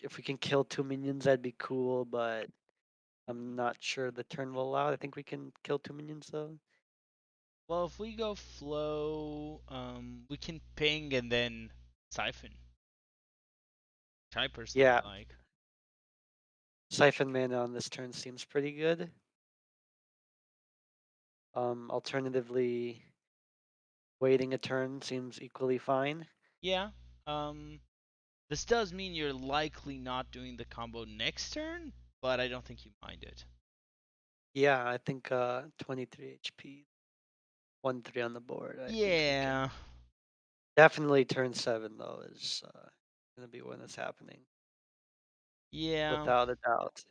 If we can kill two minions, that'd be cool, but I'm not sure the turn will allow it. I think we can kill two minions though. Well, if we go flow, we can ping and then siphon, which I personally Yeah, like. Siphon mana on this turn seems pretty good. Alternatively, waiting a turn seems equally fine. Yeah. Um, this does mean you're likely not doing the combo next turn, but I don't think you mind it. Yeah, I think 23 HP, 1-3 on the board. I think we can Yeah. definitely turn seven though is gonna be when it's happening Yeah. without a doubt.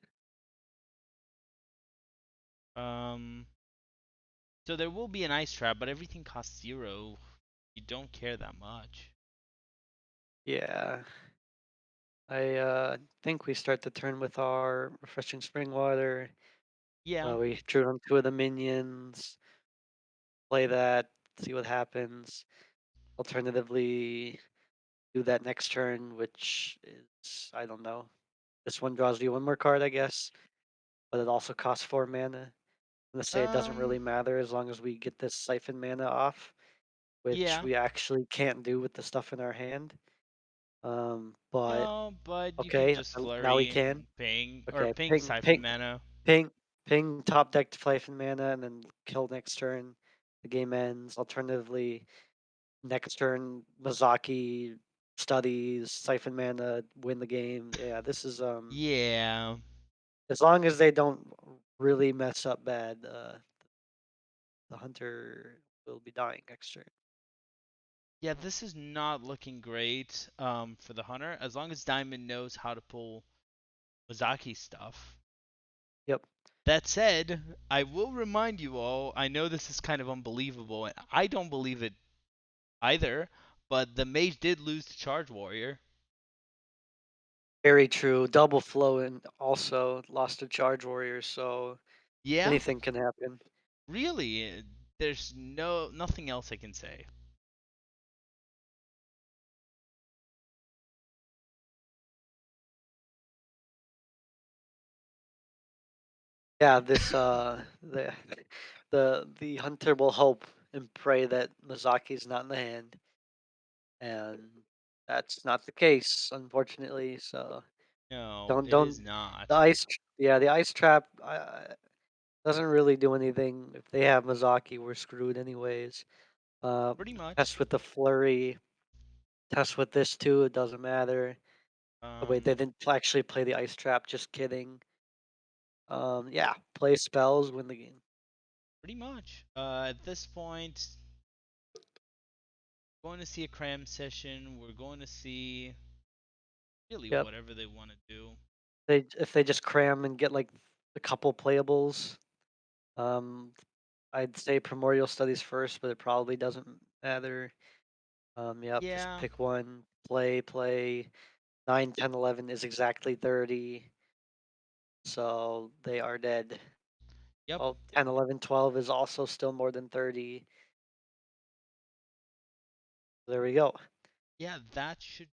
Um, so there will be an ice trap, but everything costs 0. You don't care that much. Yeah, I think we start the turn with our refreshing spring water. Yeah. We drew on two of the minions. Play that, see what happens. Alternatively, do that next turn, which is I don't know. This one draws you one more card, I guess, but it also costs four mana. I'm gonna say it doesn't Um, really matter as long as we get this siphon mana off, which yeah. we actually can't do with the stuff in our hand. But No, but you can okay, just now we flurry can. and ping or Okay, ping ping, siphon ping, mana. ping, ping, top deck to siphon mana, and then kill next turn. The game ends. Alternatively, next turn, Mizaki studies, siphon mana, win the game. Yeah, this is Yeah. as long as they don't really mess up bad, the hunter will be dying next turn. Yeah, this is not looking great for the hunter. As long as Diamond knows how to pull Mizaki stuff. Yep. That said, I will remind you all, I know this is kind of unbelievable, and I don't believe it either, but the mage did lose to Charge Warrior. Very true. Double flow and also lost to charge warriors, so Yeah, anything can happen. really, there's nothing else I can say. Yeah, this the hunter will hope and pray that Mizaki's not in the hand, and that's not the case, unfortunately. So No, don't it is don't not. the yeah, the ice trap doesn't really do anything. If they have Mizaki, we're screwed anyways. Uh, Pretty much. test with the flurry. Test with this too. It doesn't matter. Oh, wait, they Um, didn't actually play the ice trap. Just kidding. Yeah, play spells, win the game. Pretty much. At this point, going to see a cram session. We're going to see really Yep. whatever they want to do. They if they just cram and get like a couple playables. Um, I'd say primordial studies first, but it probably doesn't matter. Yep, just Yeah. pick one. Play. 9, 10, 11 is exactly 30, so they are dead. Yep. Well, 10, 11, 12 is also still more than 30. There we go. Yeah, that should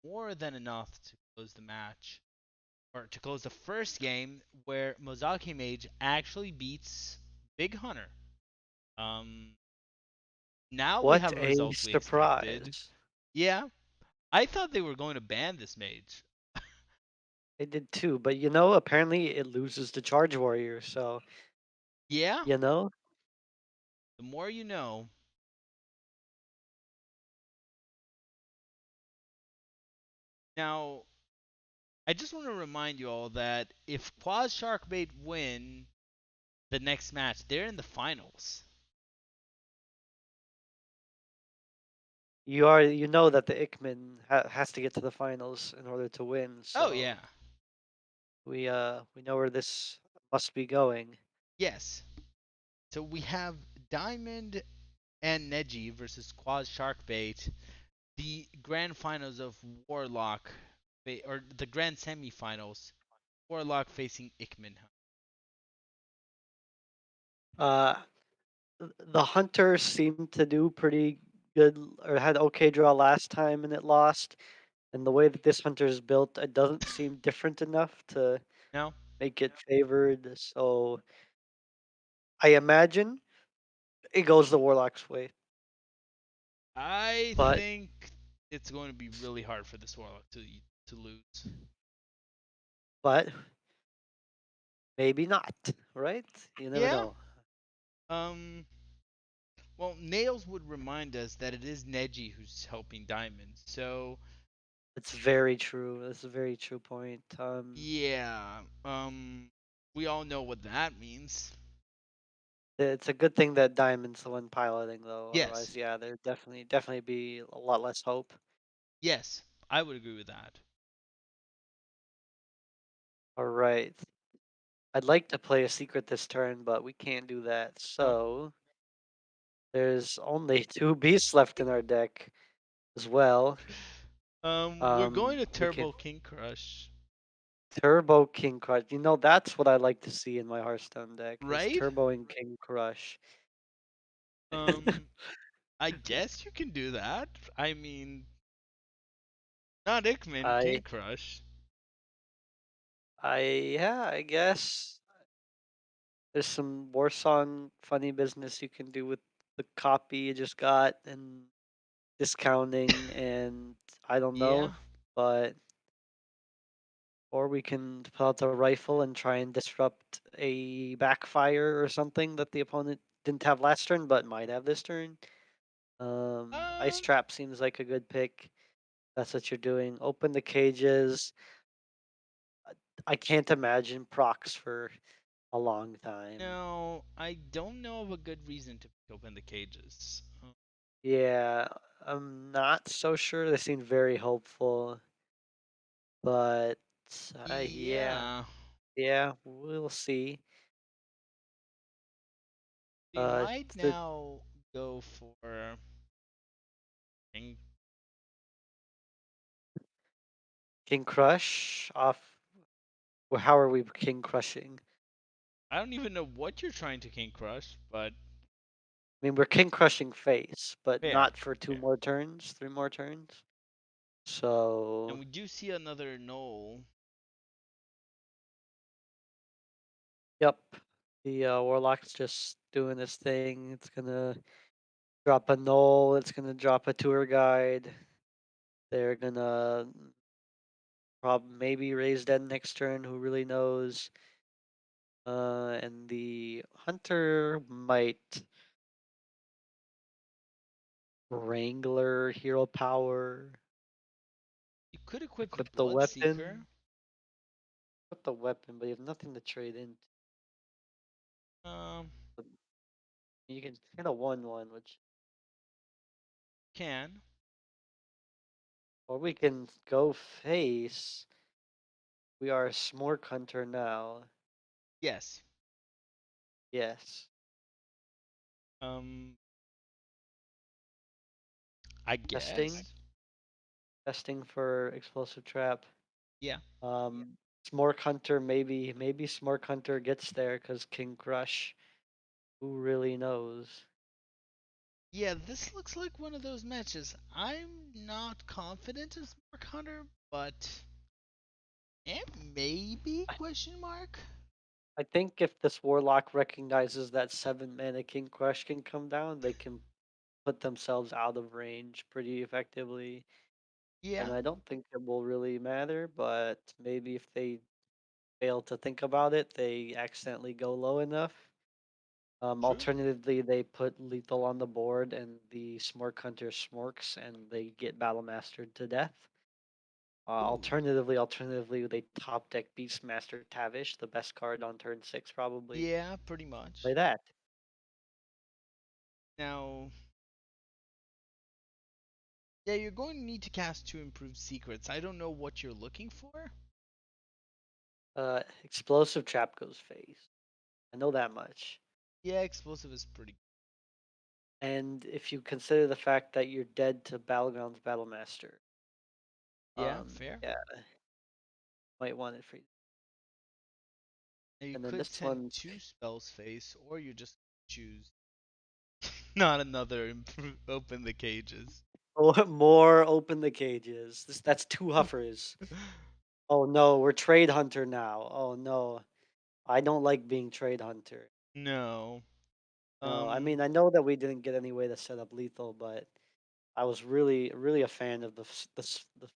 be more than enough to close the match. Or to close the first game where Mozaki Mage actually beats Big Hunter. Um, Now we What have a a result we expected. surprise. Yeah, I thought they were going to ban this mage. They did too, but apparently it loses to Charge Warrior, so Yeah, you know, the more you know. Now, I just want to remind you all that if Quad Sharkbait win the next match, they're in the finals. you know that the Ickman has to get to the finals in order to win, Oh so yeah, we know where this must be going. yes. So we have Diamond and Neji versus Quad Sharkbait, the grand finals of Warlock, or the grand semifinals. Warlock facing Ickman. Uh, the Hunter seemed to do pretty good, or had okay draw last time and it lost. And the way that this Hunter is built, it doesn't seem different enough to No, make it favored. So I imagine it goes the Warlock's way, I but think it's going to be really hard for this Warlock to lose. but maybe not, right? You never Yeah. know. Um. Well, Nails would remind us that it is Neji who's helping Diamond. So It's very true. That's a very true point. yeah. We all know what that means. It's a good thing that Diamond's the one piloting, though. Yes. Otherwise, yeah, there'd definitely be a lot less hope. Yes. I would agree with that. All right. I'd like to play a secret this turn, but we can't do that. No. So there's only two beasts left in our deck as well. We're going to We can Turbo King Crush, Turbo King Crush. That's what I like to see in my Hearthstone deck is right? Turbo and King Crush. Um. I guess you can do that. I mean, not Ickman, I King Crush. yeah, I guess there's some war song funny business you can do with the copy you just got and discounting and I don't know, Yeah. but or we can pull out the rifle and try and disrupt a backfire or something that the opponent didn't have last turn but might have this turn. Ice Um. Trap seems like a good pick. That's what you're doing. Open the cages. I can't imagine procs for a long time. No, I don't know of a good reason to open the cages. Yeah, I'm not so sure. They seem very hopeful, but yeah, Yeah, yeah, we'll see. we might The now go for. King- King Crush off. Well, how are we King Crushing? I don't even know what you're trying to King Crush, but I mean, we're King Crushing face, but fair, not for two fair. more turns, three more turns. And So, we do see another Knoll. yep, the Warlock's just doing this thing. It's gonna drop a null. It's gonna drop a tour guide. They're gonna maybe raise dead next turn. Who really knows? And the hunter might Wrangler hero power. could equip the Equip the Bloodseeker. weapon. Equip the weapon, but you have nothing to trade in. Um, You can hit a 1/1, which, can. or we can go face. We are a Smork Hunter now. Yes. Yes. Um, I Testing. guess. Testing for explosive trap. Yeah. Smork Hunter, maybe Smork Hunter gets there because King Crush. Who really knows? Yeah, this looks like one of those matches. I'm not confident in Spark Hunter, but maybe I question mark. I think if this Warlock recognizes that 7 mana King Crush can come down, they can put themselves out of range pretty effectively. And Yeah, I don't think it will really matter, but maybe if they fail to think about it, they accidentally go low enough. true. Alternatively, they put lethal on the board and the Smork Hunter smorks and they get battle mastered to death. Ooh, Alternatively, they top deck Beastmaster Tavish, the best card on turn 6 probably. yeah, pretty much. Play that. Now, yeah, you're going to need to cast two improved secrets. I don't know what you're looking for. Explosive Trap goes face. I know that much. Yeah, explosive is pretty. And if you consider the fact that you're dead to Battlegrounds Battlemaster, Yeah, fair. yeah, might want it for you. Now you And then could this send one, two spells face, or you just choose not another open the cages. oh, more open the cages. That's two Huffers. Oh no, we're Trade Hunter now. Oh no, I don't like being Trade Hunter. No. No, I Um, mean I know that we didn't get any way to set up lethal, but I was really a fan of the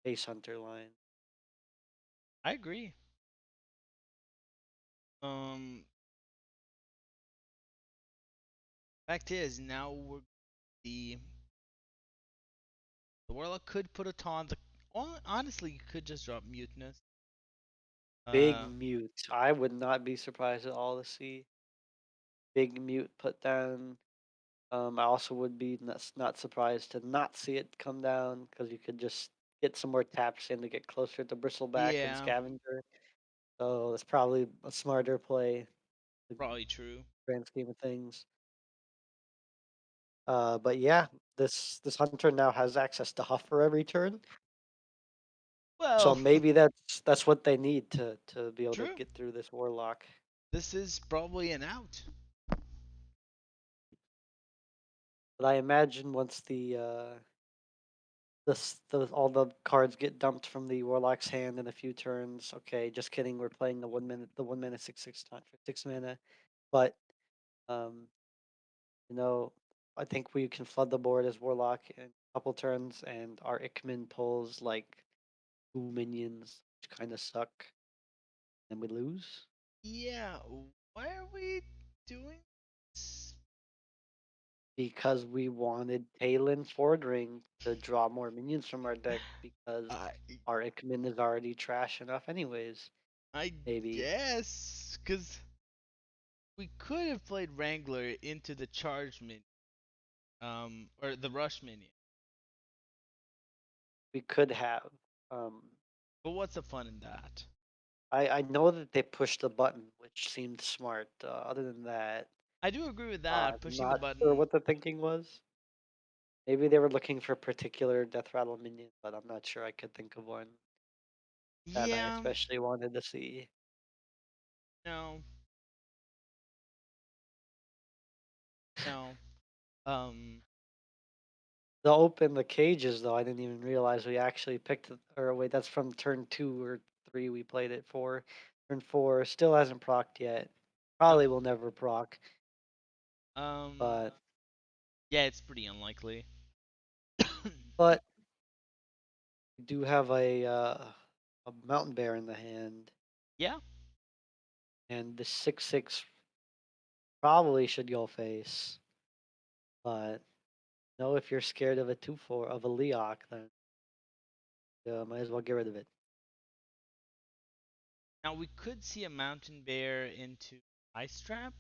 Face Hunter line. I agree. Um, Fact is, now the warlock could put a taunt. Honestly, you could just drop mutinous. Big Uh, Mute. I would not be surprised at all to see Big Mute put down. I also would be not surprised to not see it come down because you could just get some more taps in to get closer to Bristleback and yeah, Scavenger. So that's probably a smarter play, the probably true. grand scheme of things. But yeah, this hunter now has access to Huff for every turn, so Well, maybe that's what they need to be able to true. get through this Warlock. This is probably an out. But I imagine once all the cards get dumped from the Warlock's hand in a few turns. Okay, just kidding. We're playing the 1 minute 6/6 taunt for 6 mana, but um, you know, I think we can flood the board as Warlock in a couple turns, and our Ikman pulls like 2 minions, which kind of suck, and we lose Yeah, why are we doing this? because we wanted Talon Fordring to draw more minions from our deck because I our Ikman is already trash enough, anyways. I Maybe guess because we could have played Wrangler into the charge minion, or the rush minion. we could have. Um, But what's the fun in that? I know that they pushed the button, which seemed smart. Other than that, I do agree with that. I'm Pushing the not sure button. what the thinking was. Maybe they were looking for a particular Death Rattle minion, but I'm not sure I could think of one that I Yeah, especially wanted to see. no, no. Um, The open the cages though, I didn't even realize we actually picked it. Or wait, that's from turn 2 or 3 we played it for. Turn 4 still hasn't procced yet. no. Probably will never proc, Um, but yeah, it's pretty unlikely. but we do have a mountain bear in the hand, Yeah. and the 6/6 probably should go face. But no, if you're scared of a 2/4 of a Leok, then Yeah, might as well get rid of it. Now we could see a mountain bear into ice trap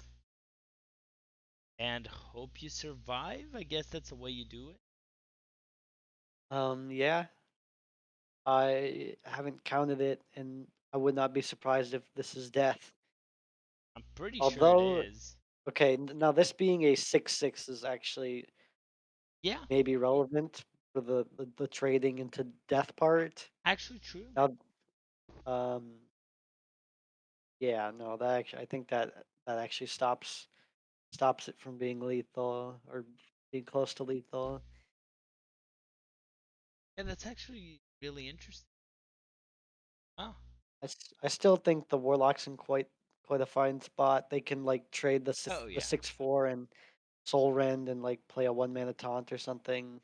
and hope you survive. I guess that's the way you do it. Yeah, I haven't counted it, and I would not be surprised if this is death. I'm pretty sure it Although, is. okay, now this being a 6/6 is actually Yeah, maybe relevant for the trading into death part. actually true. Now, um, yeah, no, that actually, I think that actually stops it from being lethal or being close to lethal. Yeah, that's actually really interesting. Oh, I still think the warlock's in quite a fine spot. They can like trade oh the yeah. 6/4 and soul rend and like play a 1 mana taunt or something.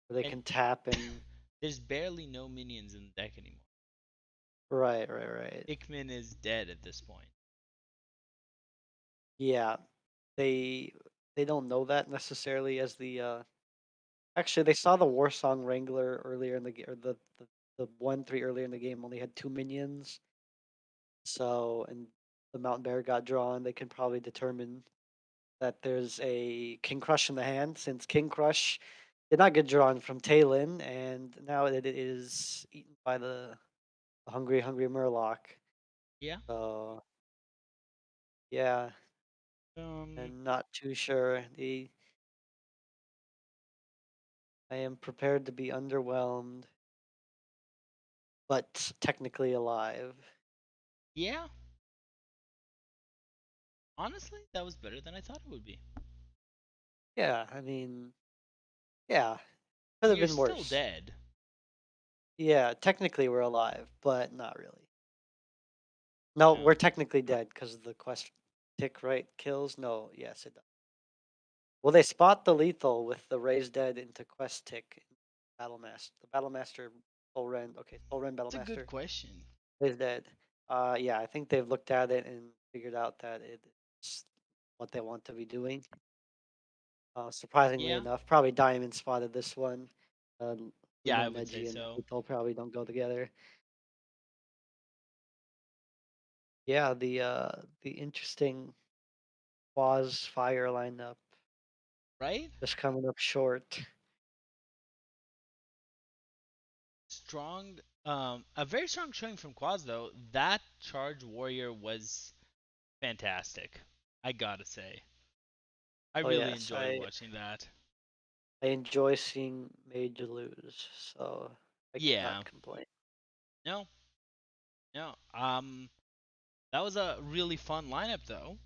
Where they And can tap and there's barely no minions in the deck anymore. right. Hickman is dead at this point. Yeah, they they don't know that necessarily as the actually they saw the War Song Wrangler earlier in the game or the 1/3 earlier in the game only had 2 minions. So and the Mountain Bear got drawn, they can probably determine that there's a King Crush in the hand since King Crush did not get drawn from Talon and now it is eaten by the hungry Murloc. Yeah. So yeah, Um. I'm not too sure. The I am prepared to be underwhelmed, but technically alive. Yeah. Honestly, that was better than I thought it would be. Yeah, I mean, yeah, could have You're been still worse. dead. Yeah, technically we're alive, but not really. No, No. we're technically dead because the quest tick right kills. No, yes, it does. Well, they spot the lethal with the raised dead into quest tick. Battle Master, the Battle Master, Soul Rend. Okay, Soul Rend Battle It's a good Master question. is dead. Yeah, I think they've looked at it and figured out that it's what they want to be doing. Surprisingly Yeah. enough, probably Diamond spotted this one. Yeah, Luna I would say Neji and so. lethal probably don't go together. Yeah, the interesting Quaz Fire lineup Right? just coming up short. Strong. A very strong showing from Quaz though. That charge warrior was fantastic. I gotta say, I Oh really yes, enjoyed watching that. I enjoy seeing Mage lose, so I Yeah. cannot complain. No. No. That was a really fun lineup though,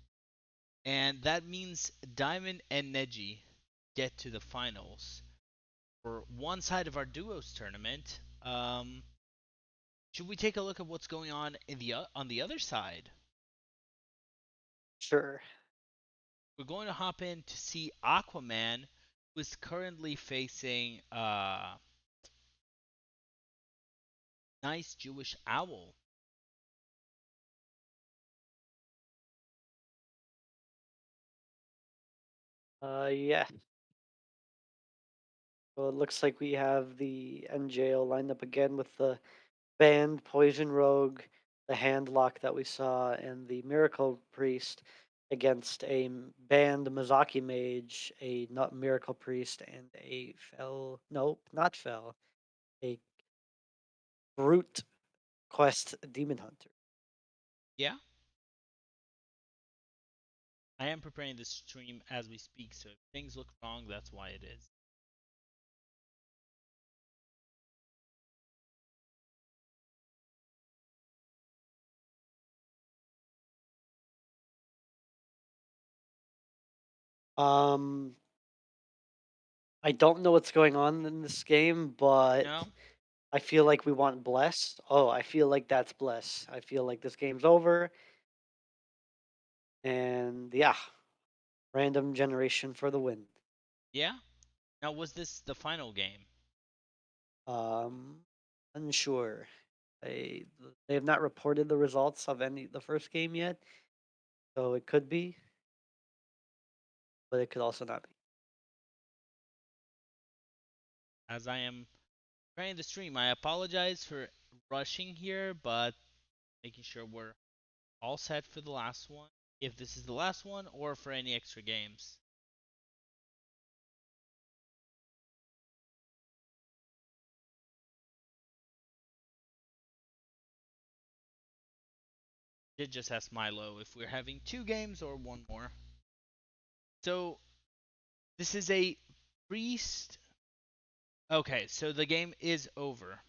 and that means Diamond and Neji get to the finals for one side of our duos tournament. Should we take a look at what's going on in on the other side? Sure. We're going to hop in to see Aquaman, who is currently facing nice Jewish owl. Yeah. Well, it looks like we have the NJO lined up again with the banned Poison Rogue, the Handlock that we saw, and the Miracle Priest against a banned Mizaki Mage, a not Miracle Priest, and a Fell. Nope, not Fell. A Brute Quest Demon Hunter. Yeah, I am preparing this stream as we speak, so if things look wrong, that's why it is. Um, I don't know what's going on in this game, but No? I feel like we want Bless. Oh, I feel like that's Bless. I feel like this game's over, and yeah, random generation for the win. Yeah? Now, was this the final game? Um, unsure. They have not reported the results of any the first game yet, so it could be, but it could also not be. As I am trying the stream. I apologize for rushing here, but making sure we're all set for the last one. If this is the last one, or for any extra games. Did just ask Milo if we're having two games or one more. So this is a priest. Okay, so the game is over.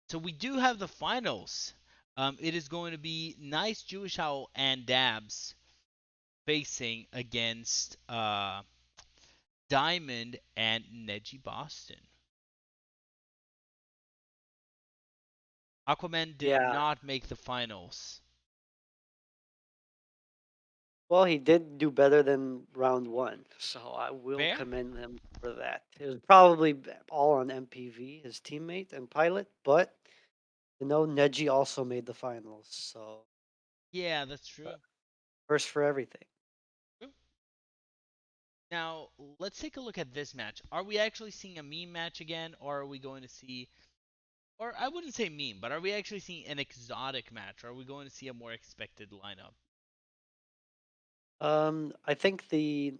So we do have the finals. It is going to be Nice Jewish Owl and Dabs facing against Diamond and Neji Boston. Aquaman did Yeah. not make the finals. Well, he did do better than round one, so I will Fair? commend him for that. It was probably all on MPV, his teammate and pilot, but Neji also made the finals, so Yeah, that's uh, true. first for everything. True. Now, let's take a look at this match. Are we actually seeing a meme match again, or are we going to see, or I wouldn't say meme, but are we actually seeing an exotic match? Or are we going to see a more expected lineup? I think the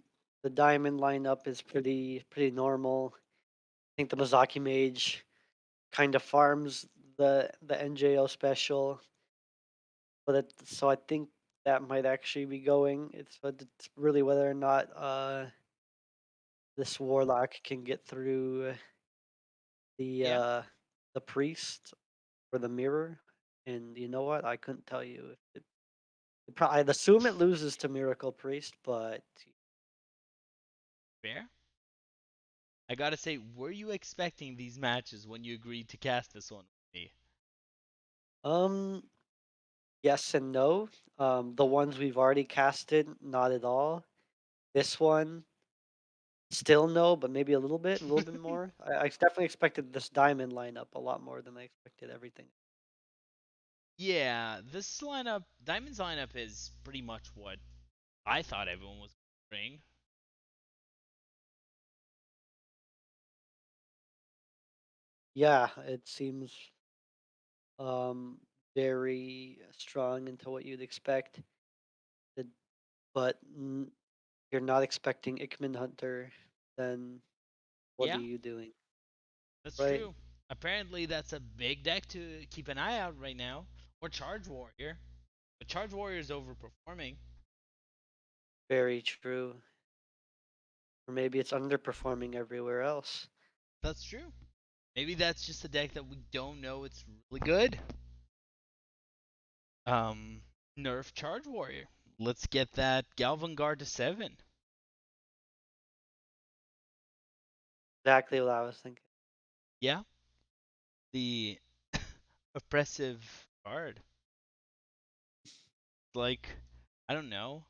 diamond lineup is pretty normal. I think the Mozaki Mage kind of farms the NJO special, but so I think that might actually be going. It's really whether or not this warlock can get through the Yeah, uh the priest or the mirror. And you know what? I couldn't tell you if I'd assume it loses to Miracle Priest, but fair. I gotta say, were you expecting these matches when you agreed to cast this one with me? um yes and no. The ones we've already casted, not at all. This one, still no, but maybe a little bit more. I definitely expected this diamond lineup a lot more than I expected everything. Yeah, this lineup, Diamond's lineup is pretty much what I thought everyone was going to bring. Yeah, it seems um very strong into what you'd expect. It, but you're not expecting Ickman Hunter, then what are Yeah, you doing? that's Right? true. Apparently, that's a big deck to keep an eye out right now. Or Charge Warrior. But Charge Warrior is overperforming. Very true. Or maybe it's underperforming everywhere else. That's true. Maybe that's just a deck that we don't know it's really good. Um, Nerf Charge Warrior. Let's get that Galvan Guard to 7. Exactly what I was thinking. Yeah, the oppressive card. Like, I don't know.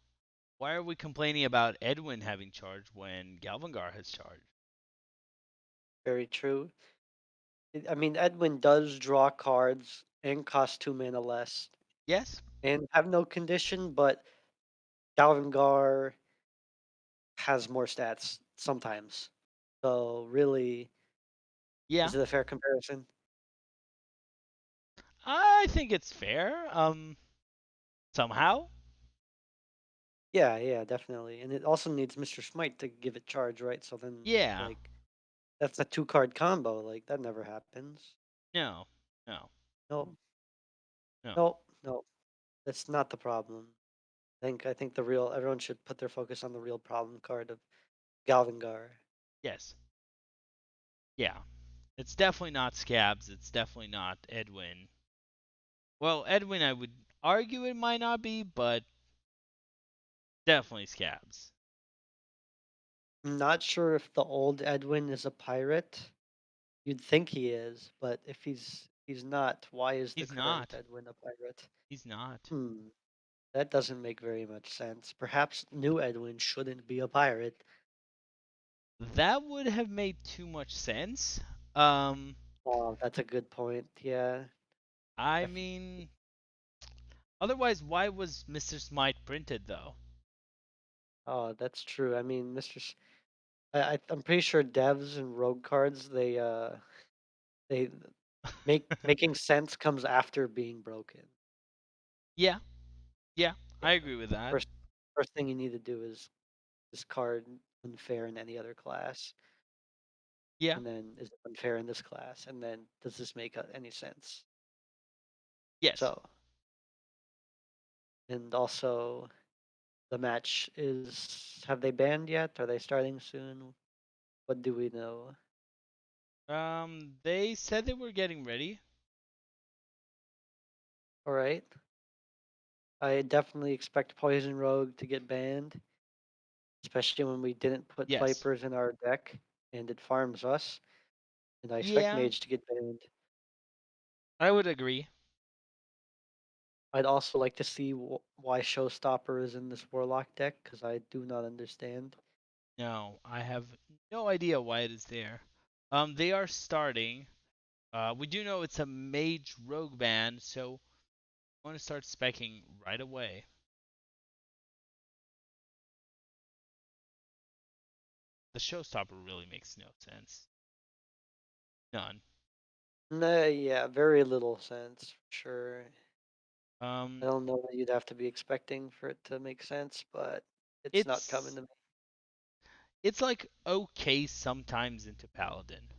Why are we complaining about Edwin having charge when Galvangar has charge? Very true. I mean, Edwin does draw cards and cost 2 mana less Yes. and have no condition, but Galvangar has more stats sometimes. So really, Yeah. is it a fair comparison? I think it's fair. Somehow. Yeah, yeah, definitely. And it also needs Mr. Smite to give it charge, right? So then, Yeah. like, that's a two-card combo. Like, that never happens. No. No. No, No. no, no. That's not the problem. I think the real everyone should put their focus on the real problem card of Galvangar. Yes. Yeah. It's definitely not Scabs. It's definitely not Edwin. Well, Edwin, I would argue it might not be, but definitely Scabs. I'm not sure if the old Edwin is a pirate. You'd think he is, but if he's not, why is the He's current not. Edwin a pirate? He's not. Hmm, that doesn't make very much sense. Perhaps new Edwin shouldn't be a pirate. That would have made too much sense. Um, Oh, that's a good point. Yeah. I If, mean, otherwise, why was Mr. Smite printed though? oh, that's true. I mean, I'm pretty sure devs and rogue cards they making sense comes after being broken. Yeah, yeah, Yeah. I agree with that. First first thing you need to do is discard unfair in any other class, Yeah, and then is it unfair in this class, and then does this make any sense? yes. So, and also the match is have they banned yet? Are they starting soon? What do we know? They said they were getting ready. All right. I definitely expect Poison Rogue to get banned, especially when we didn't put Yes. Vipers in our deck and it farms us. And I expect Yeah, Mage to get banned. I would agree. I'd also like to see why Showstopper is in this Warlock deck because I do not understand. No, I have no idea why it is there. They are starting. We do know it's a mage rogue band, so I want to start specking right away. The showstopper really makes no sense. None. Nah, yeah, very little sense, for sure. I Um, don't know what you'd have to be expecting for it to make sense, but it's not coming it's to me. it's like okay sometimes into paladin.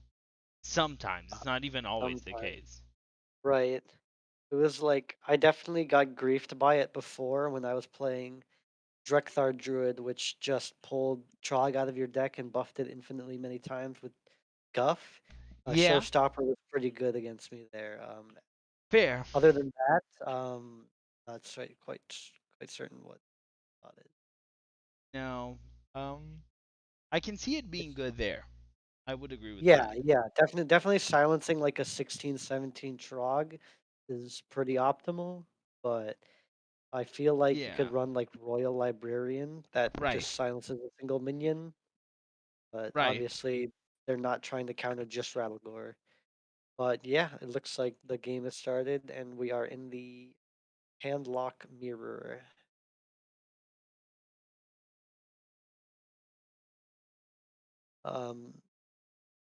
Sometimes it's not even always the Sometimes. case. Right. It was like I definitely got griefed by it before when I was playing Drekthar Druid, which just pulled Trog out of your deck and buffed it infinitely many times with Guff. Yeah, Showstopper was pretty good against me there. fair. Other than that, not quite certain what about it. No, I can see it being It's, good there. I would agree with yeah, that. yeah, definitely silencing like a 16, 17 Trog is pretty optimal, but I feel like you Yeah, could run like Royal Librarian that right, just silences a single minion, but right. obviously they're not trying to counter just Rattlegore. But yeah, it looks like the game has started and we are in the handlock mirror. Um,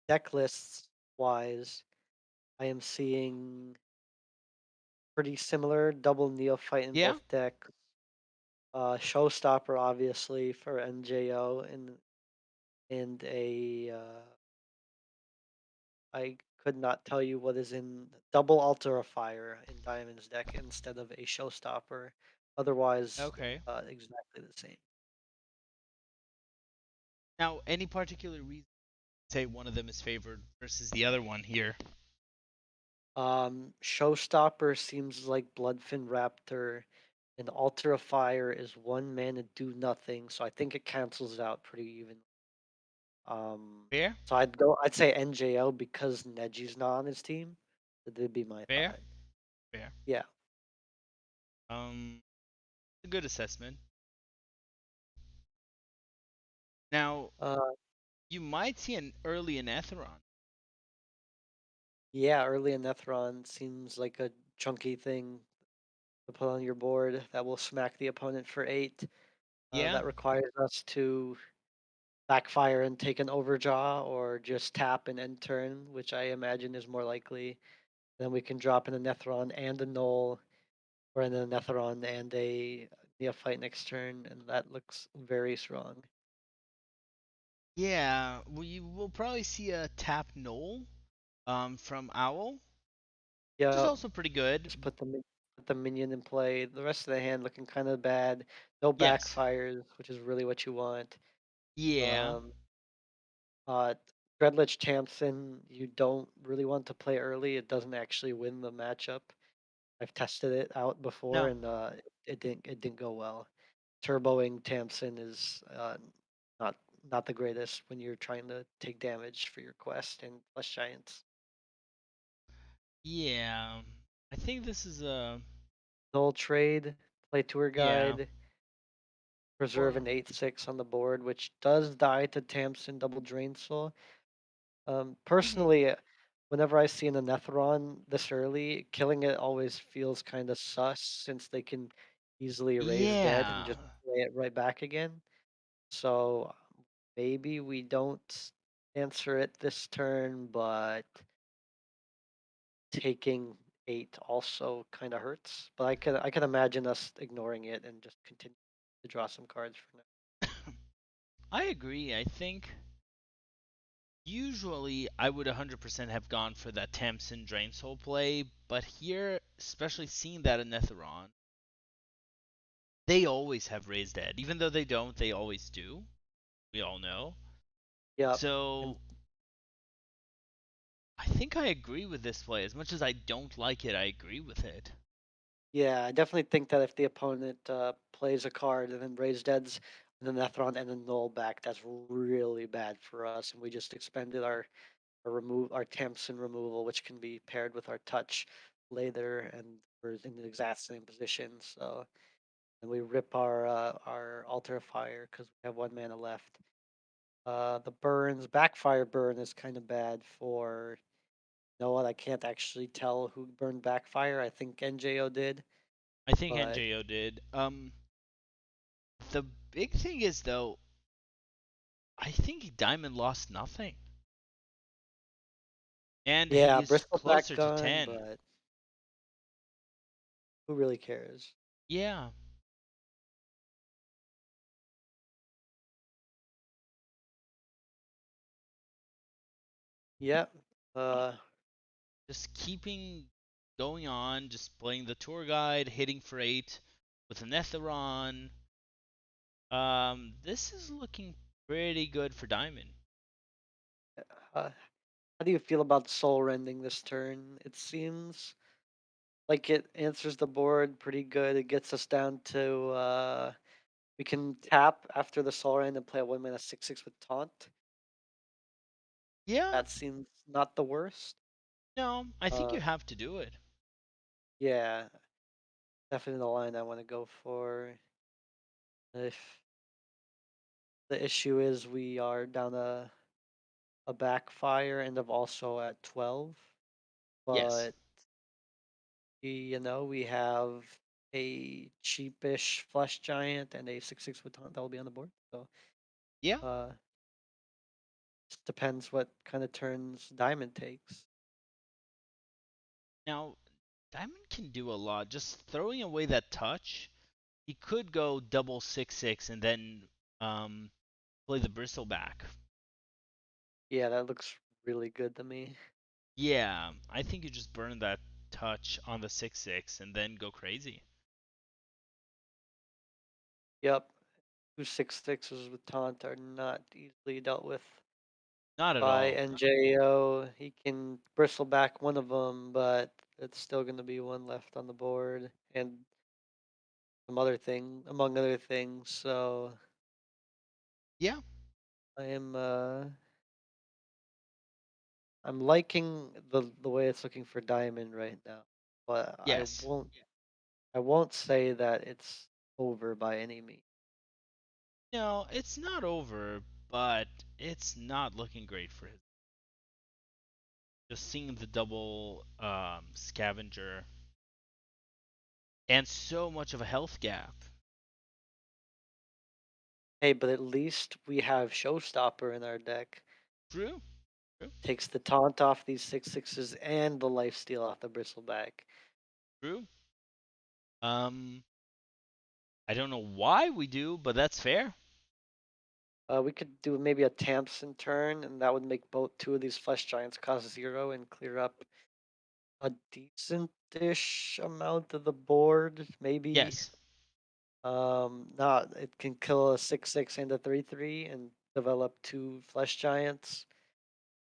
Deck lists wise, I am seeing pretty similar double neophyte in Yeah, both decks. Showstopper obviously for NJO and a I could not tell you what is in double altar of fire in Diamond's deck instead of a showstopper. Otherwise, okay. exactly the same. Now, any particular reason say one of them is favored versus the other one here? Showstopper seems like Bloodfin Raptor, and Altar of Fire is one mana do nothing, so I think it cancels out pretty even. Fair, So I'd say NJO because Neji's not on his team. That'd be my fair, thought. fair. Yeah. A good assessment. Now, Uh, you might see an early Anetheron. yeah, early Anethron seems like a chunky thing to put on your board that will smack the opponent for 8. Yeah, That requires us to backfire and take an overdraw or just tap and end turn, which I imagine is more likely. Then we can drop in a Nethron and a Null, or in a Nethron and a Neophyte next turn, and that looks very strong. yeah. We will probably see a tap Knoll from Owl, which is Yeah, also pretty good. just put the minion in play. The rest of the hand looking kind of bad. No Yes. backfires, which is really what you want. Yeah. Um, Uh, Dreadlich Tamsin, you don't really want to play early. It doesn't actually win the matchup. I've tested it out before, No. and it didn't go well. Turboing Tamsin is not not the greatest when you're trying to take damage for your quest and Flesh Giants. Yeah. I think this is a Null trade, play tour yeah. guide, preserve Or an 8/6 on the board, which does die to Tamsin double drain soul. mhm. Personally, whenever I see an Anetheron this early, killing it always feels kind of sus since they can easily raise dead and Yeah. just play it right back again. So maybe we don't answer it this turn, but taking 8 also kind of hurts. But I can imagine us ignoring it and just continue to draw some cards for now. I agree. I think usually I would 100% have gone for that Tamsin Drain Soul play, but here, especially seeing that in Netheron, they always have raised dead. Even though they don't, they always do. We all know. Yep. And So I think I agree with this play. As much as I don't like it, I agree with it. yeah, I definitely think that if the opponent plays a card and then raise deads and then Nethron and then null back, that's really bad for us. And we just expended our Tamsin removal, which can be paired with our touch later, and we're in the exact same position. So and we rip our altar of fire because we have 1 mana left. The burns backfire burn is kind of bad for. You know what? I can't actually tell who burned backfire. I think NJO did, I think but NJO did. The big thing is though, I think Diamond lost nothing, and he yeah, is bristleback closer to gun. 10. But who really cares? Yeah, Yep. um, Uh, just keeping going on, just playing the tour guide, hitting for 8 with an Etheron. This is looking pretty good for Diamond. uh, how do you feel about soul rending this turn? It seems like it answers the board pretty good. It gets us down to we can tap after the soul rend and play a 1 mana 6/6 with taunt. Yeah, That seems not the worst. no, I think Uh, you have to do it. yeah, definitely the line I want to go for. If the issue is we are down a backfire and of also at 12, Yes. but we have a cheapish flesh giant and a 6/6 with taunt that will be on the board. So Yeah. uh, just depends what kind of turns Diamond takes. Now, Diamond can do a lot. Just throwing away that touch, he could go double 6/6 and then um, play the bristleback. Yeah, that looks really good to me. Yeah, I think you just burn that touch on the 6/6 and then go crazy. Yep, 2/6/6s with taunt are not easily dealt with Not at by all. NJO. He can bristle back one of them, but it's still going to be one left on the board and some other thing, among other things. So Yeah. I am I'm liking the way it's looking for Diamond right now, but Yes. I won't say that it's over by any means. No, it's not over, but it's not looking great for his. Just seeing the double scavenger and so much of a health gap. Hey, but at least we have Showstopper in our deck. True. True. Takes the taunt off these 6/6s and the lifesteal off the bristleback. True. Um, I don't know why we do, but that's fair. We could do maybe a Tamsin turn, and that would make both two of these flesh giants cost 0 and clear up a decent-ish amount of the board. Maybe Yes. not it can kill a 6/6 and a 3/3 and develop two flesh giants,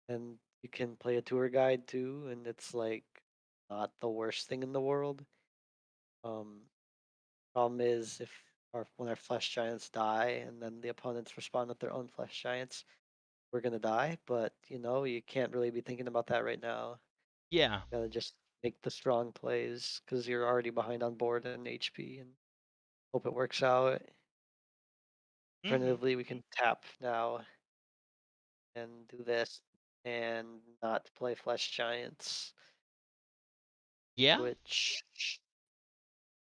and you can play a tour guide too, and it's like not the worst thing in the world. Um, Problem is if when our flesh giants die and then the opponents respond with their own flesh giants, we're gonna die. But you can't really be thinking about that right now. Yeah. You gotta just make the strong plays because you're already behind on board and HP and hope it works out. Mhm. Alternatively, we can tap now and do this and not play flesh giants, Yeah. which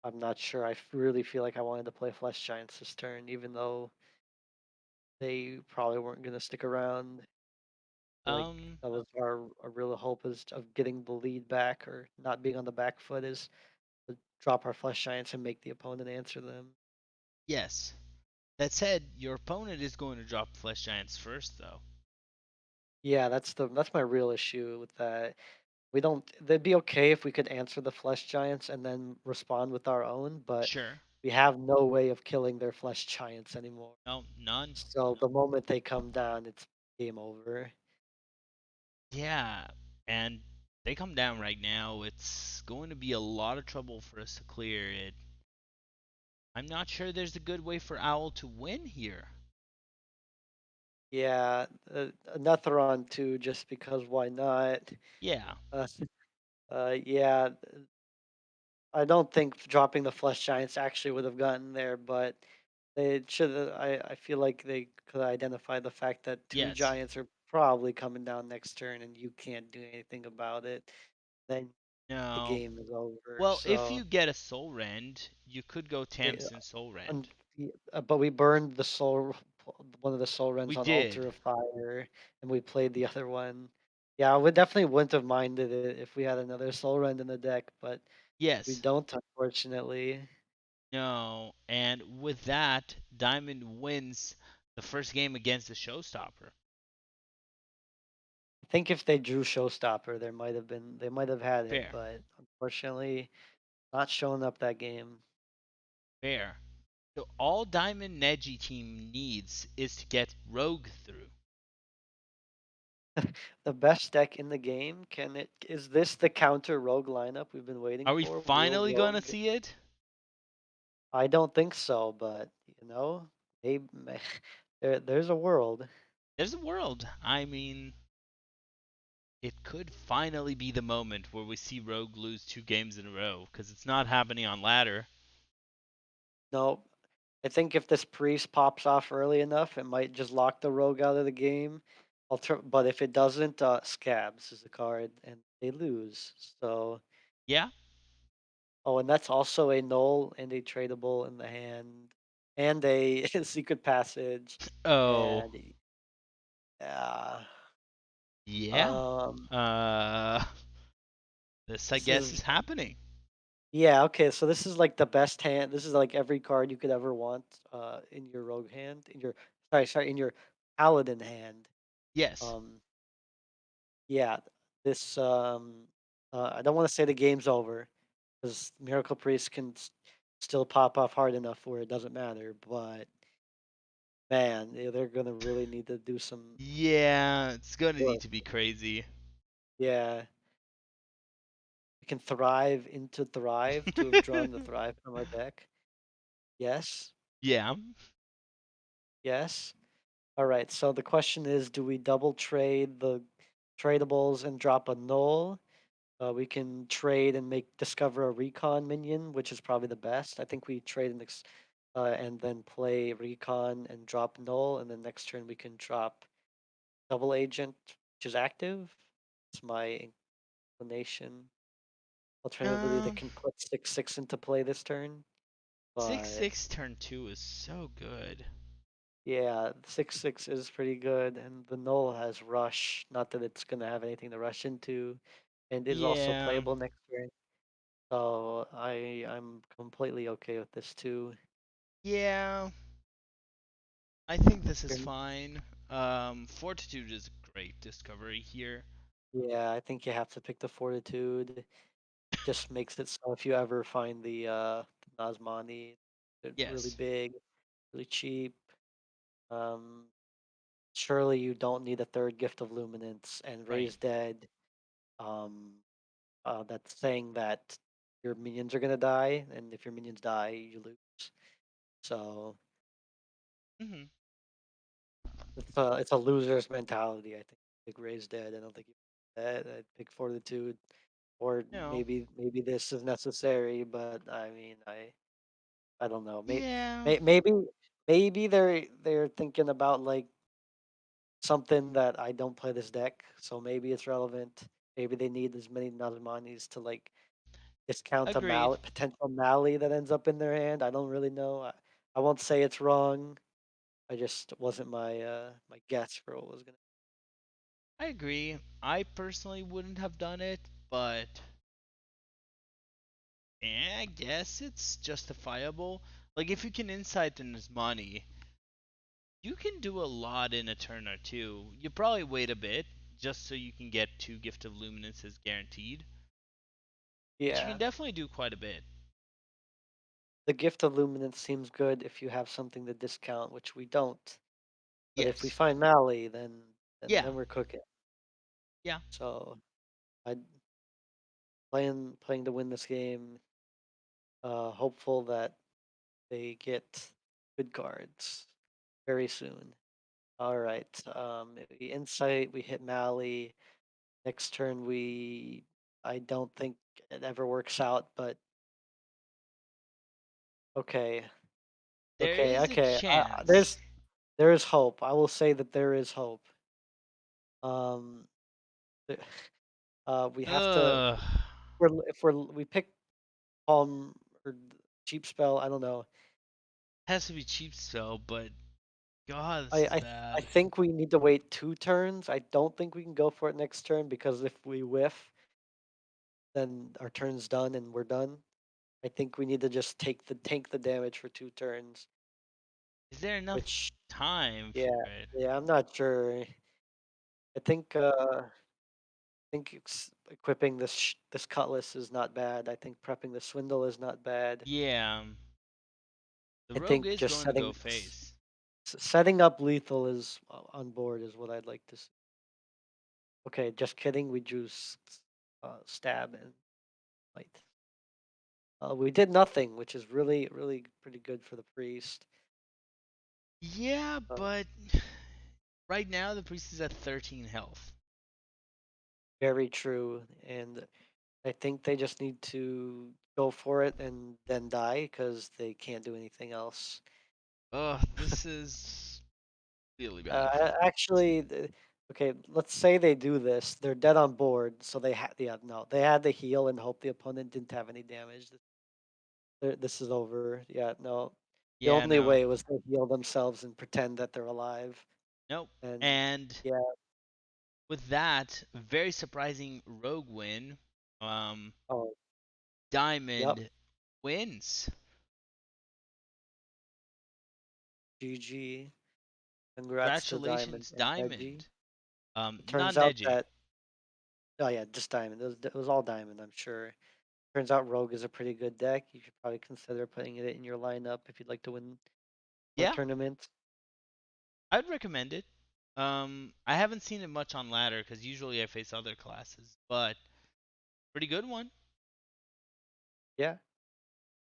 I'm not sure. Really feel like I wanted to play flesh giants this turn, even though they probably weren't gonna stick around. Like Um, that was our real hope is of getting the lead back or not being on the back foot is to drop our flesh giants and make the opponent answer them. yes. That said, your opponent is going to drop flesh giants first, though. Yeah, that's my real issue with that. We don't they'd be okay if we could answer the flesh giants and then respond with our own, but Sure. we have no way of killing their flesh giants anymore. No, none. So the moment they come down, it's game over. Yeah, and they come down right now. It's going to be a lot of trouble for us to clear it. I'm not sure there's a good way for Owl to win here. Yeah, Netheron too, just because why not? Yeah. Uh, yeah, I don't think dropping the flesh giants actually would have gotten there, but they should. I feel like they could identify the fact that two Yes. giants are probably coming down next turn, and you can't do anything about it. Then the No. game is over. Well, if So, you get a Soul Rend, you could go they, Tamsin Soul Rend. un- but we burned the one of the soul We runs on Altar did. of Fire, and we played the other one. Yeah, I would definitely wouldn't have minded it if we had another soul run in the deck, but we Yes. don't, unfortunately. No. And with that, Diamond wins the first game against the Showstopper. I think if they drew Showstopper, they might have had it, Fair. but unfortunately, not showing up that game. Fair. So all Diamond Neji team needs is to get Rogue through. The best deck in the game, can it is this the counter rogue lineup we've been waiting Are we for? Will finally going to rogue see it? I don't think so, but maybe there's a world. There's a world. I mean, it could finally be the moment where we see Rogue lose 2 games in a row because it's not happening on ladder. No, I think if this priest pops off early enough, it might just lock the rogue out of the game. But if it doesn't, scabs is a card, and they lose. So, Yeah. oh, and that's also a null and a tradable in the hand, and a secret passage, Oh. and yeah, Yeah. um, Uh. This I this guess is is happening. yeah, okay. So this is like the best hand. This is like every card you could ever want, in your rogue hand, in your paladin hand. Yes. Um, Yeah, this I don't want to say the game's over because Miracle Priest can still pop off hard enough where it doesn't matter. But man, they're gonna really need to do some Yeah. It's gonna need work. to be crazy. Yeah, we can thrive to have drawn the thrive from our deck. Yes, Yeah. yes. All right. So the question is, do we double trade the tradables and drop a null? We can trade and make discover a recon minion, which is probably the best. I think we trade and then play recon and drop null, and then next turn we can drop double agent, which is active. It's my inclination. Alternatively, they Um. can put 6/6 into play this turn, Six but six turn 2 is so good. yeah, 6/6 is pretty good, and the null has rush. Not that it's gonna have anything to rush into, and is also Yeah. playable next turn. So I'm completely okay with this too. Yeah. I think this is You're- fine. Fortitude is a great discovery here. Yeah, I think you have to pick the fortitude. Just makes it so if you ever find the Nazmani, they're really Yes. big, really cheap. Um, Surely you don't need a third gift of luminance and Right. raise dead. Um, that's saying that your minions are gonna die, and if your minions die, you lose. So Mhm. it's a loser's mentality. I think pick raise dead. I don't think you pick that. I'd pick fortitude, or No. maybe this is necessary. But I mean, I don't know. Yeah. Maybe they're thinking about like something that I don't play this deck, so maybe it's relevant. Maybe they need as many Nazmanis to like discount a Agreed. potential Mally that ends up in their hand. I don't really know. I won't say it's wrong. I just wasn't my guess for what was gonna. I agree. I personally wouldn't have done it, but I guess it's justifiable. Like if you can insight in his money, you can do a lot in a turn or two. You probably wait a bit just so you can get two Gift of Luminances guaranteed, but you can Yeah, definitely do quite a bit. the gift of luminance seems good if you have something to discount, which we don't. But if we Yes. find Mally, then then Yeah. then we're cooking. Yeah. So I playing to win this game. Hopeful that they get good cards very soon. All right. We insight. We hit Mally. Next turn, I don't think it ever works out, but okay. There Okay. is a Okay. chance. There is hope. I will say that there is hope. Um, th- we have to. Ugh. We pick Palm or Cheap Spell. I don't know. Has to be cheap spell, but God, I this is I I bad. think we need to wait 2 turns. I don't think we can go for it next turn because if we whiff, then our turn's done and we're done. I think we need to just take the damage for 2 turns. Is there enough Which time yeah, for it? yeah, I'm not sure. I think equipping this cutlass is not bad. I think prepping the swindle is not bad. Yeah. The I rogue think is just going to go face. setting up lethal is on board is what I'd like to see. Okay, just kidding. We drew stab and fight. We did nothing, which is really pretty good for the priest. Yeah, Uh, but right now the priest is at 13 health. Very true, and I think they just need to go for it and then die because they can't do anything else. Ugh, this is really bad. Actually, okay, let's say they do this. They're dead on board, so they had to heal and hope the opponent didn't have any damage. This is over. Yeah, no. The Yeah, only no. way was to heal themselves and pretend that they're alive. Nope. And And yeah, with that, very surprising rogue win. Um, oh, yep, Diamond wins. GG. Congrats to Diamond Congratulations, and Neji. Diamond. It Not turns out Neji. that oh yeah, just Diamond. It was all Diamond, I'm sure. Turns out Rogue is a pretty good deck. You should probably consider putting it in your lineup if you'd like to win more Yeah, tournaments. I'd recommend it. I haven't seen it much on ladder because usually I face other classes, but pretty good one. Yeah.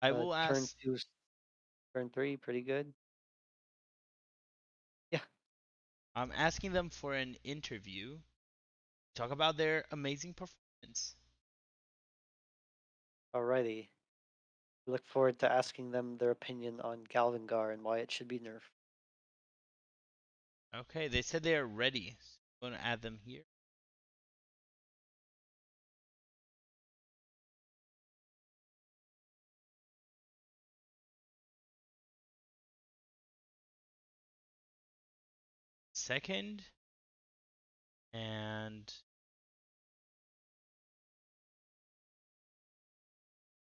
I will Turn ask. two, turn three, pretty good. Yeah. I'm asking them for an interview. Talk about their amazing performance. Alrighty. Look forward to asking them their opinion on Galvangar and why it should be nerfed. Okay, they said they are ready. So I'm going to add them here. Second, and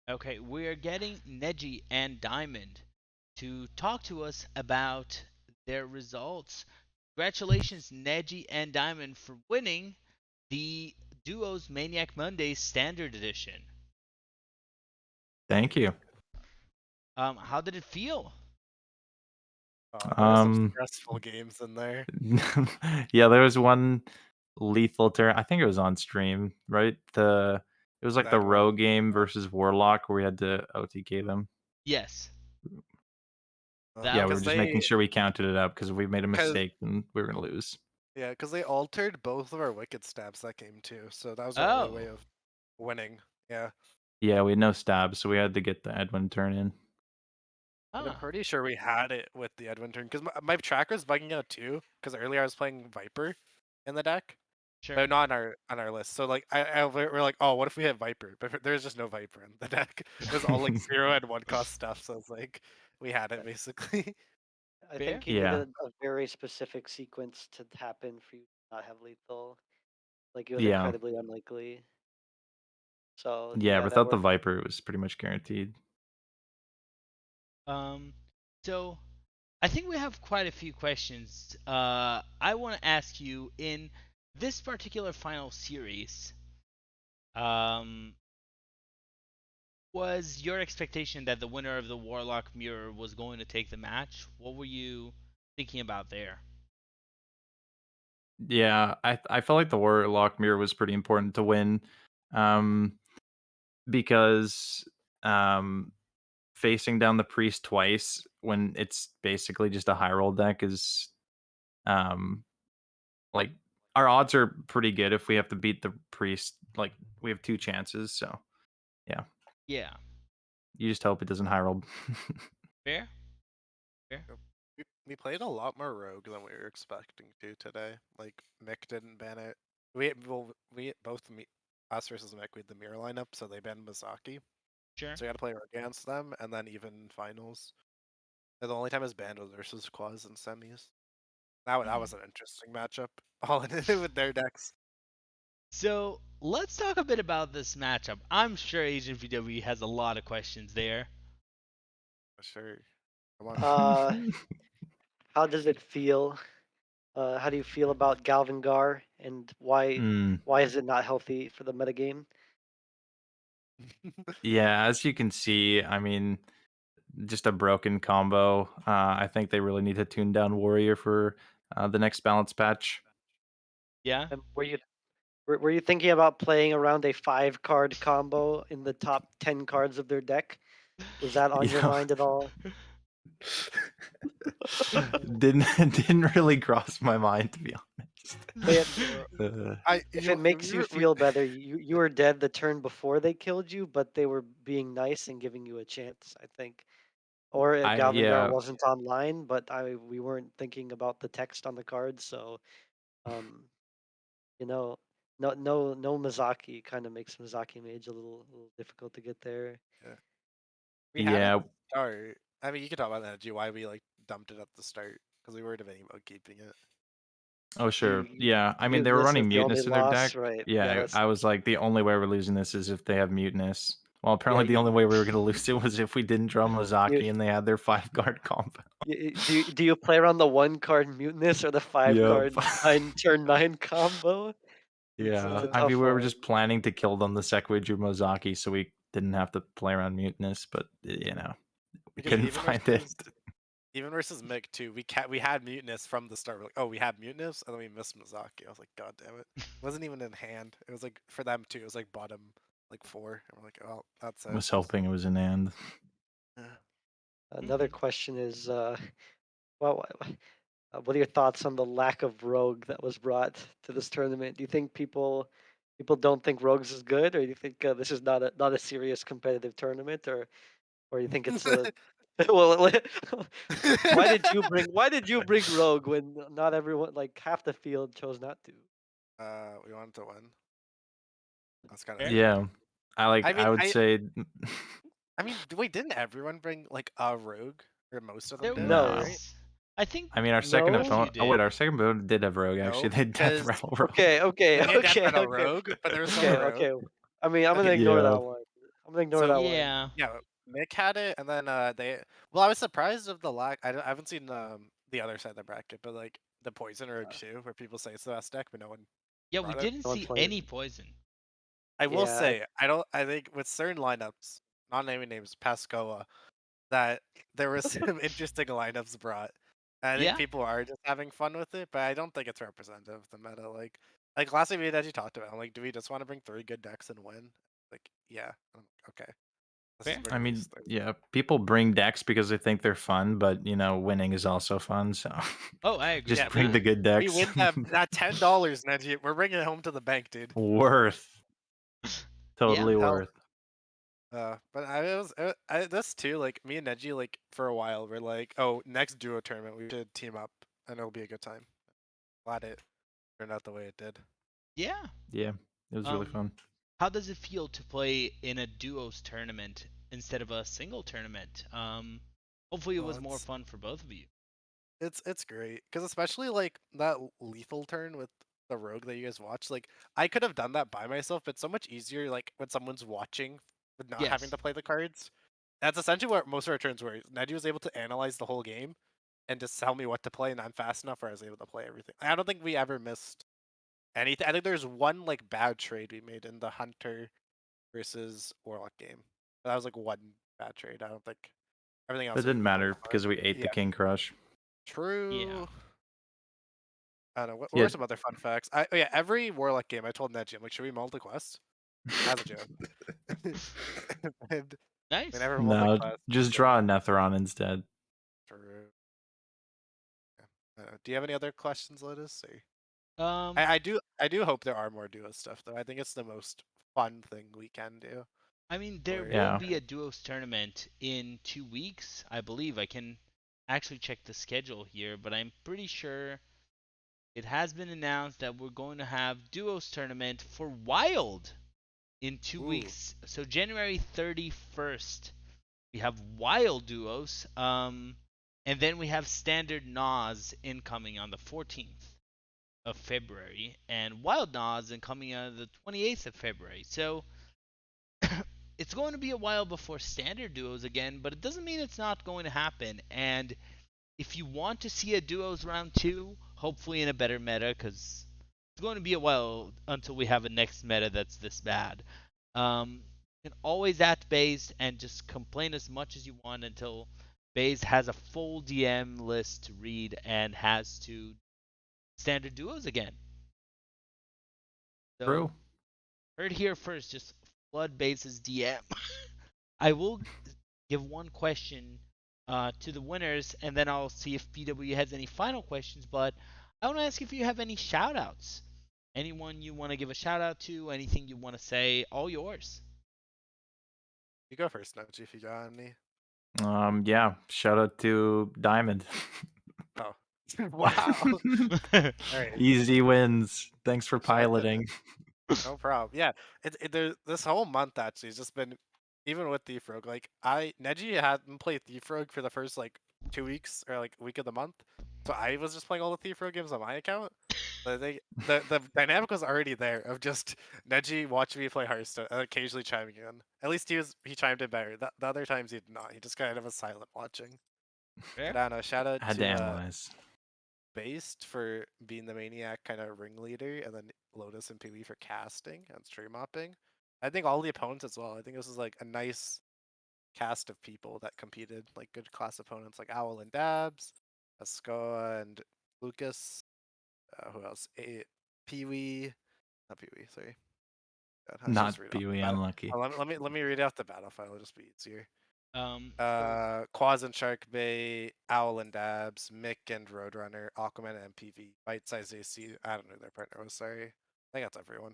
okay, we are getting Neji and Diamond to talk to us about their results. Congratulations, Neji and Diamond, for winning the Duos Maniac Monday Standard Edition. Thank you. How did it feel? There was some Um, stressful games in there. yeah, there was one lethal turn. I think it was on stream, right? It was like the That one, row game versus Warlock where we had to OTK them. Yes, that Yeah, we were because just was making sure we counted it up because if we made a because mistake, then we were gonna lose. yeah, because they altered both of our wicked stabs that game too. So that was our only way oh, of winning. Yeah, Yeah, we had no stabs, so we had to get the Edwin turn in. and I'm huh, pretty sure we had it with the Edwin turn because my tracker's bugging out too. Because earlier I was playing Viper in the deck, sure. but not on our list. So like we're like, oh, what if we hit Viper? But there's just no Viper in the deck. It was all like 0 and 1 cost stuff. So it's like we had it basically. I Fair? think you need Yeah. a very specific sequence to happen for you to not have lethal. Like it was Yeah. incredibly unlikely. So Yeah, yeah, that without the worked. Viper, it was pretty much guaranteed. Um, so I think we have quite a few questions. I want to ask you in this particular final series, um, was your expectation that the winner of the Warlock Mirror was going to take the match? What were you thinking about there? Yeah, I felt like the Warlock Mirror was pretty important to win, um, because um, facing down the Priest twice when it's basically just a high roll deck is um, like our odds are pretty good if we have to beat the Priest. Like we have 2 chances, so yeah, Yeah, you just hope it doesn't high roll. fair, fair. Yep. We played a lot more rogue than we were expecting to today. Like Mick didn't ban it. We both us versus Mick we had the mirror lineup, so they banned Misaki. Sure. So we had to play against them, and then even finals. And the only time it was banned was versus quads and semis. That was an interesting matchup. All in it with their decks. So let's talk a bit about this matchup. I'm sure Agent VW has a lot of questions there. For sure. Come on. Uh, how does it feel? How do you feel about Galvin Gar, and Mm, why is it not healthy for the metagame? yeah, as you can see, I mean, just a broken combo. I think they really need to tune down Warrior for the next balance patch. Yeah? And were you thinking about playing around a 5 card combo in the top 10 cards of their deck? Was that on your Yeah. mind at all? didn't didn't really cross my mind, to be honest. But if it makes you We, feel better, you were dead the turn before they killed you, but they were being nice and giving you a chance, I think. Or Galvangar Yeah, wasn't online, but we weren't thinking about the text on the cards, so um, you know, no Mizaki kind of makes Mizaki Mage a little difficult to get there. yeah. We had it yeah. start. I mean, you could talk about that, why we like dumped it at the start because we were debating about keeping it. Oh, You, sure. you Yeah, I mean they were Mutinous is running the only Mutinous in their loss, deck. right? Yeah, Yeah, that's I was like, the only way we're losing this is if they have Mutinous. Well, yeah. apparently the only way we were going to lose it was if we didn't draw You, Mozaki and they had their 5 card combo. do you play around the 1 card Mutinous or the five Yep. card turn 9 combo? It's Yeah, a Uh, I mean, tough we were one. just planning to kill them the second we drew Mozaki, so we didn't have to play around Mutinous, but we because couldn't find it. even versus Mick too, we had Mutinous from the start. We're like, oh, we had Mutinous, and then we missed Mizaki. I was like, god damn it! It wasn't even in hand. It was like for them too. It was like bottom like 4, and we're like, oh, that's it. Was hoping it was an and. Yeah. Another question is, well, what are your thoughts on the lack of rogue that was brought to this tournament? Do you think people don't think rogues is good, or do you think this is not a serious competitive tournament, or you think it's a well? Why did you bring rogue when not everyone, like half the field, chose not to? We wanted to win. That's kind of Fair? it. Yeah, I mean, I would say I mean, wait, didn't everyone bring like a rogue, or most of them There did, no. right? was. I think I mean, our second a No. few opponent. Oh wait, did. our second opponent did have Rogue. Actually, No, they death because rattle Rogue. Okay, okay, they did Death okay, Metal okay, Rogue, but there was still a okay, rogue. okay. I mean, I'm gonna Okay, ignore Yeah, that one. I'm gonna ignore so that one. Yeah. yeah, Mick had it, and then they. Well, I was surprised of the lack. I haven't seen the other side of the bracket, but like the Poison Rogue too, where people say it's the best deck, but no one Yeah, we brought it. didn't No one see played. any poison. I will Yeah, say, I don't. I think with certain lineups, not naming names, Pascoa, that there was some interesting lineups brought. And I think Yeah, people are just having fun with it, but I don't think it's representative of the meta. Like last time we had talked about, I'm like, do we just want to bring 3 good decks and win? Like, yeah, okay, let's just fair. bring I at mean, least 3. yeah, people bring decks because they think they're fun, but winning is also fun. So Oh, I agree just Yeah, with bring that. the good we decks. win that $10, Neji. We're bringing it home to the bank, dude. Worth, Yeah, totally hell, worth. But this too. Like me and Neji, like for a while, we're like, oh, next duo tournament we should team up, and it'll be a good time. Glad it turned out the way it did. yeah. Yeah, it was really Um, fun. how does it feel to play in a duos tournament instead of a single tournament? Hopefully it Well, was more fun for both of you. It's great because especially like that lethal turn with the rogue that you guys watch. Like I could have done that by myself, but it's so much easier like when someone's watching, with not having Yes. to play the cards. That's essentially what most of our turns were. Neji was able to analyze the whole game and just tell me what to play, and I'm fast enough where I was able to play everything. I don't think we ever missed anything. I think there's one like bad trade we made in the Hunter versus Warlock game. That was like one bad trade. I don't think everything That else we didn't pulled matter apart. because we ate the Yeah, King Crush. true. Yeah. I don't know. What were Yeah. some other fun facts? Oh yeah, every Warlock game I told Neji, I'm like, should we multi-quest? As a joke. And we Nice. never No, multi-quest. just So draw a Netheron instead. true. Yeah. Do you have any other questions, Lotus? Or... Um, I do hope there are more duo stuff though. I think it's the most fun thing we can do. I mean, there Or will Yeah. be a duos tournament in 2 weeks, I believe. I can actually check the schedule here, but I'm pretty sure it has been announced that we're going to have duos tournament for Wild in two ooh, weeks. So January 31st, we have Wild duos, and then we have Standard Nas incoming on the 14th of February, and Wild Nas incoming on the 28th of February. So it's going to be a while before standard duos again, but it doesn't mean it's not going to happen. And if you want to see a duos round two, hopefully in a better meta, because it's going to be a while until we have a next meta that's this bad. You can always at Baze and just complain as much as you want until Baze has a full DM list to read and has to standard duos again. So True. heard here first, just flood Baze's DM. I will give one question to the winners, and then I'll see if PW has any final questions. But I want to ask if you have any shout outs. Anyone you want to give a shout out to, anything you want to say, all yours. you go first, Neji, if you got any. Yeah. Shout out to Diamond. Oh, wow. All right. Easy wins. Thanks for Shout out to piloting. No problem. Yeah, this whole month actually has just been, even with Thief Rogue. Like Neji hadn't played Thief Rogue for the first like 2 weeks or like week of the month, so I was just playing all the Thief Rogue games on my account. But the dynamic was already there of just Neji watching me play Hearthstone and occasionally chiming in. At least he chimed in better. The other times he did not. He just kind of was silent watching. But Fair. I don't know. Shout out Had to to analyze. Based for being the Maniac kind of ringleader, and then Lotus and Pee-wee for casting and stream mopping. I think all the opponents as well. I think this is like a nice cast of people that competed, like good class opponents like Owl and Dabs, Ascoa and Lucas. Who else? Pee-wee, not Pee-wee. Sorry, God, I should just Not read off the Pee-wee battle. unlucky. Let me read off the battle file. It'll just be easier. So Quaz and Shark Bay, Owl and Dabs, Mick and Roadrunner, Aquaman and MPV, Bite Size AC. I don't know who their partner was. Sorry, I think that's everyone.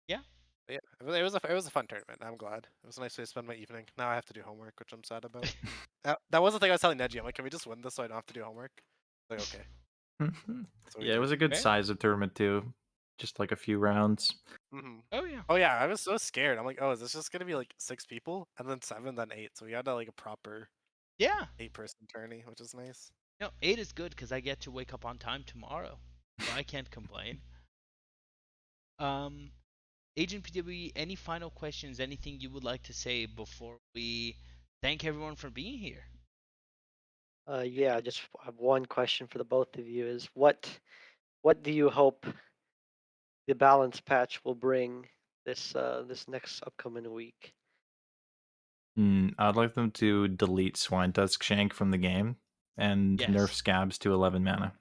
yeah, But yeah, it was a fun tournament. I'm glad. It was a nice way to spend my evening. Now I have to do homework, which I'm sad about. That was the thing I was telling Neji. I'm like, can we just win this so I don't have to do homework? Like, okay. So we Yeah, it did. was a good fair. size of tournament too. Just like a few rounds. Oh yeah. Oh yeah, I was so scared. I'm like, oh, is this just gonna be like 6 people and then 7, then 8? So we had like a proper Yeah. 8-person tourney, which is nice. No, 8 is good because I get to wake up on time tomorrow, so I can't complain. Um, Agent PW, any final questions? Anything you would like to say before we thank everyone for being here? Yeah, just have one question for the both of you: is what do you hope the balance patch will bring this next upcoming week? I'd like them to delete Swine Tusk Shank from the game and nerf Yes. Scabs to 11 mana.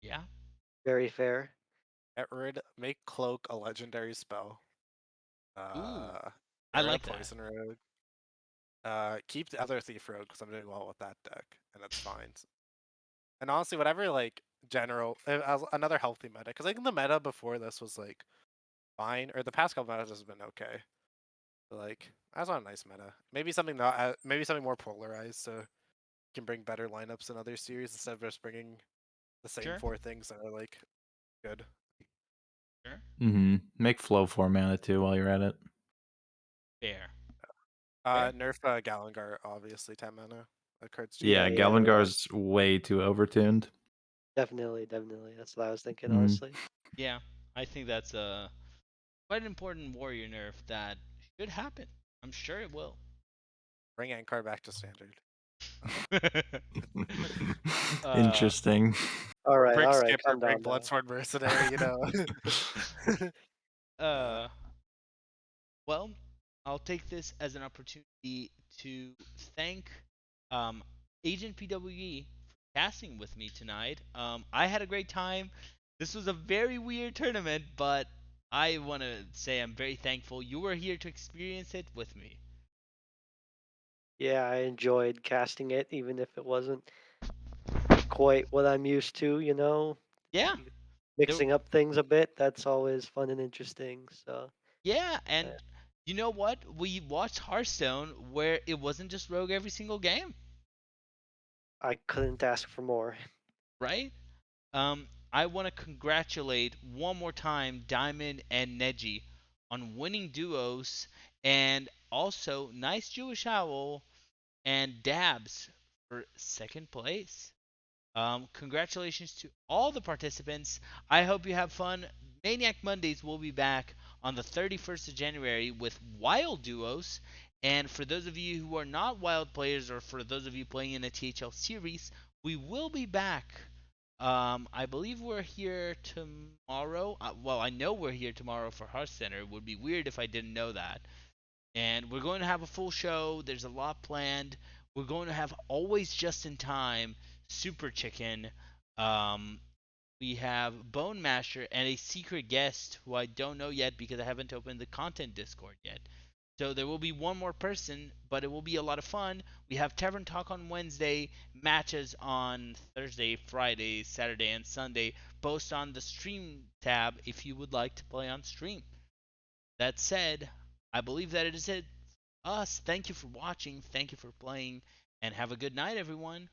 Yeah. Very fair. Make Cloak a legendary spell. Ooh, I Get rid of like that. Poison Rogue. Keep the other Thief Rogue because I'm doing well with that deck, and that's fine. And honestly, whatever like general, another healthy meta, because I think the meta before this was like fine, or the past couple metas has been okay. But, like that's not a nice meta. Maybe something not, maybe something more polarized, so you can bring better lineups in other series instead of just bringing the same Sure. 4 things that are like good. Sure. Make flow 4 mana too while you're at it. Fair. Fair. Nerf Galangar obviously 10 mana. That card's too Yeah, Yeah, good. yeah, right. Galvangar's way too overtuned. Definitely. That's what I was thinking, Mm. honestly. Yeah, I think that's a quite an important warrior nerf that should happen. I'm sure it will. Bring Ankar back to standard. uh, Interesting. All Bring right, Skipper, calm bring down now. Bloodsworn Mercenary, you know. uh, well, I'll take this as an opportunity to thank um, Agent PWE for casting with me tonight. I had a great time. This was a very weird tournament, but I want to say I'm very thankful you were here to experience it with me. Yeah, I enjoyed casting it, even if it wasn't quite what I'm used to, Yeah, there, mixing up things a bit. That's always fun and interesting. So, yeah, uh, and you know what? We watched Hearthstone where it wasn't just Rogue every single game, I couldn't ask for more. right? I want to congratulate one more time Diamond and Neji on winning duos, and also Nice Jewish Owl and Dabs for second place. Congratulations to all the participants. I hope you have fun. Maniac Mondays will be back on the 31st of January with Wild Duos. And for those of you who are not Wild players, or for those of you playing in a THL series, we will be back. I believe we're here tomorrow. Well, I know we're here tomorrow for Hearth Center. It would be weird if I didn't know that. And we're going to have a full show. There's a lot planned. We're going to have always just in time Super Chicken. Um, we have Bone Masher and a secret guest who I don't know yet because I haven't opened the content Discord yet. So there will be one more person, but it will be a lot of fun. We have Tavern Talk on Wednesday, matches on Thursday, Friday, Saturday, and Sunday. Post on the stream tab if you would like to play on stream. That said, I believe that it is it. Us. Thank you for watching. Thank you for playing. And have a good night, everyone.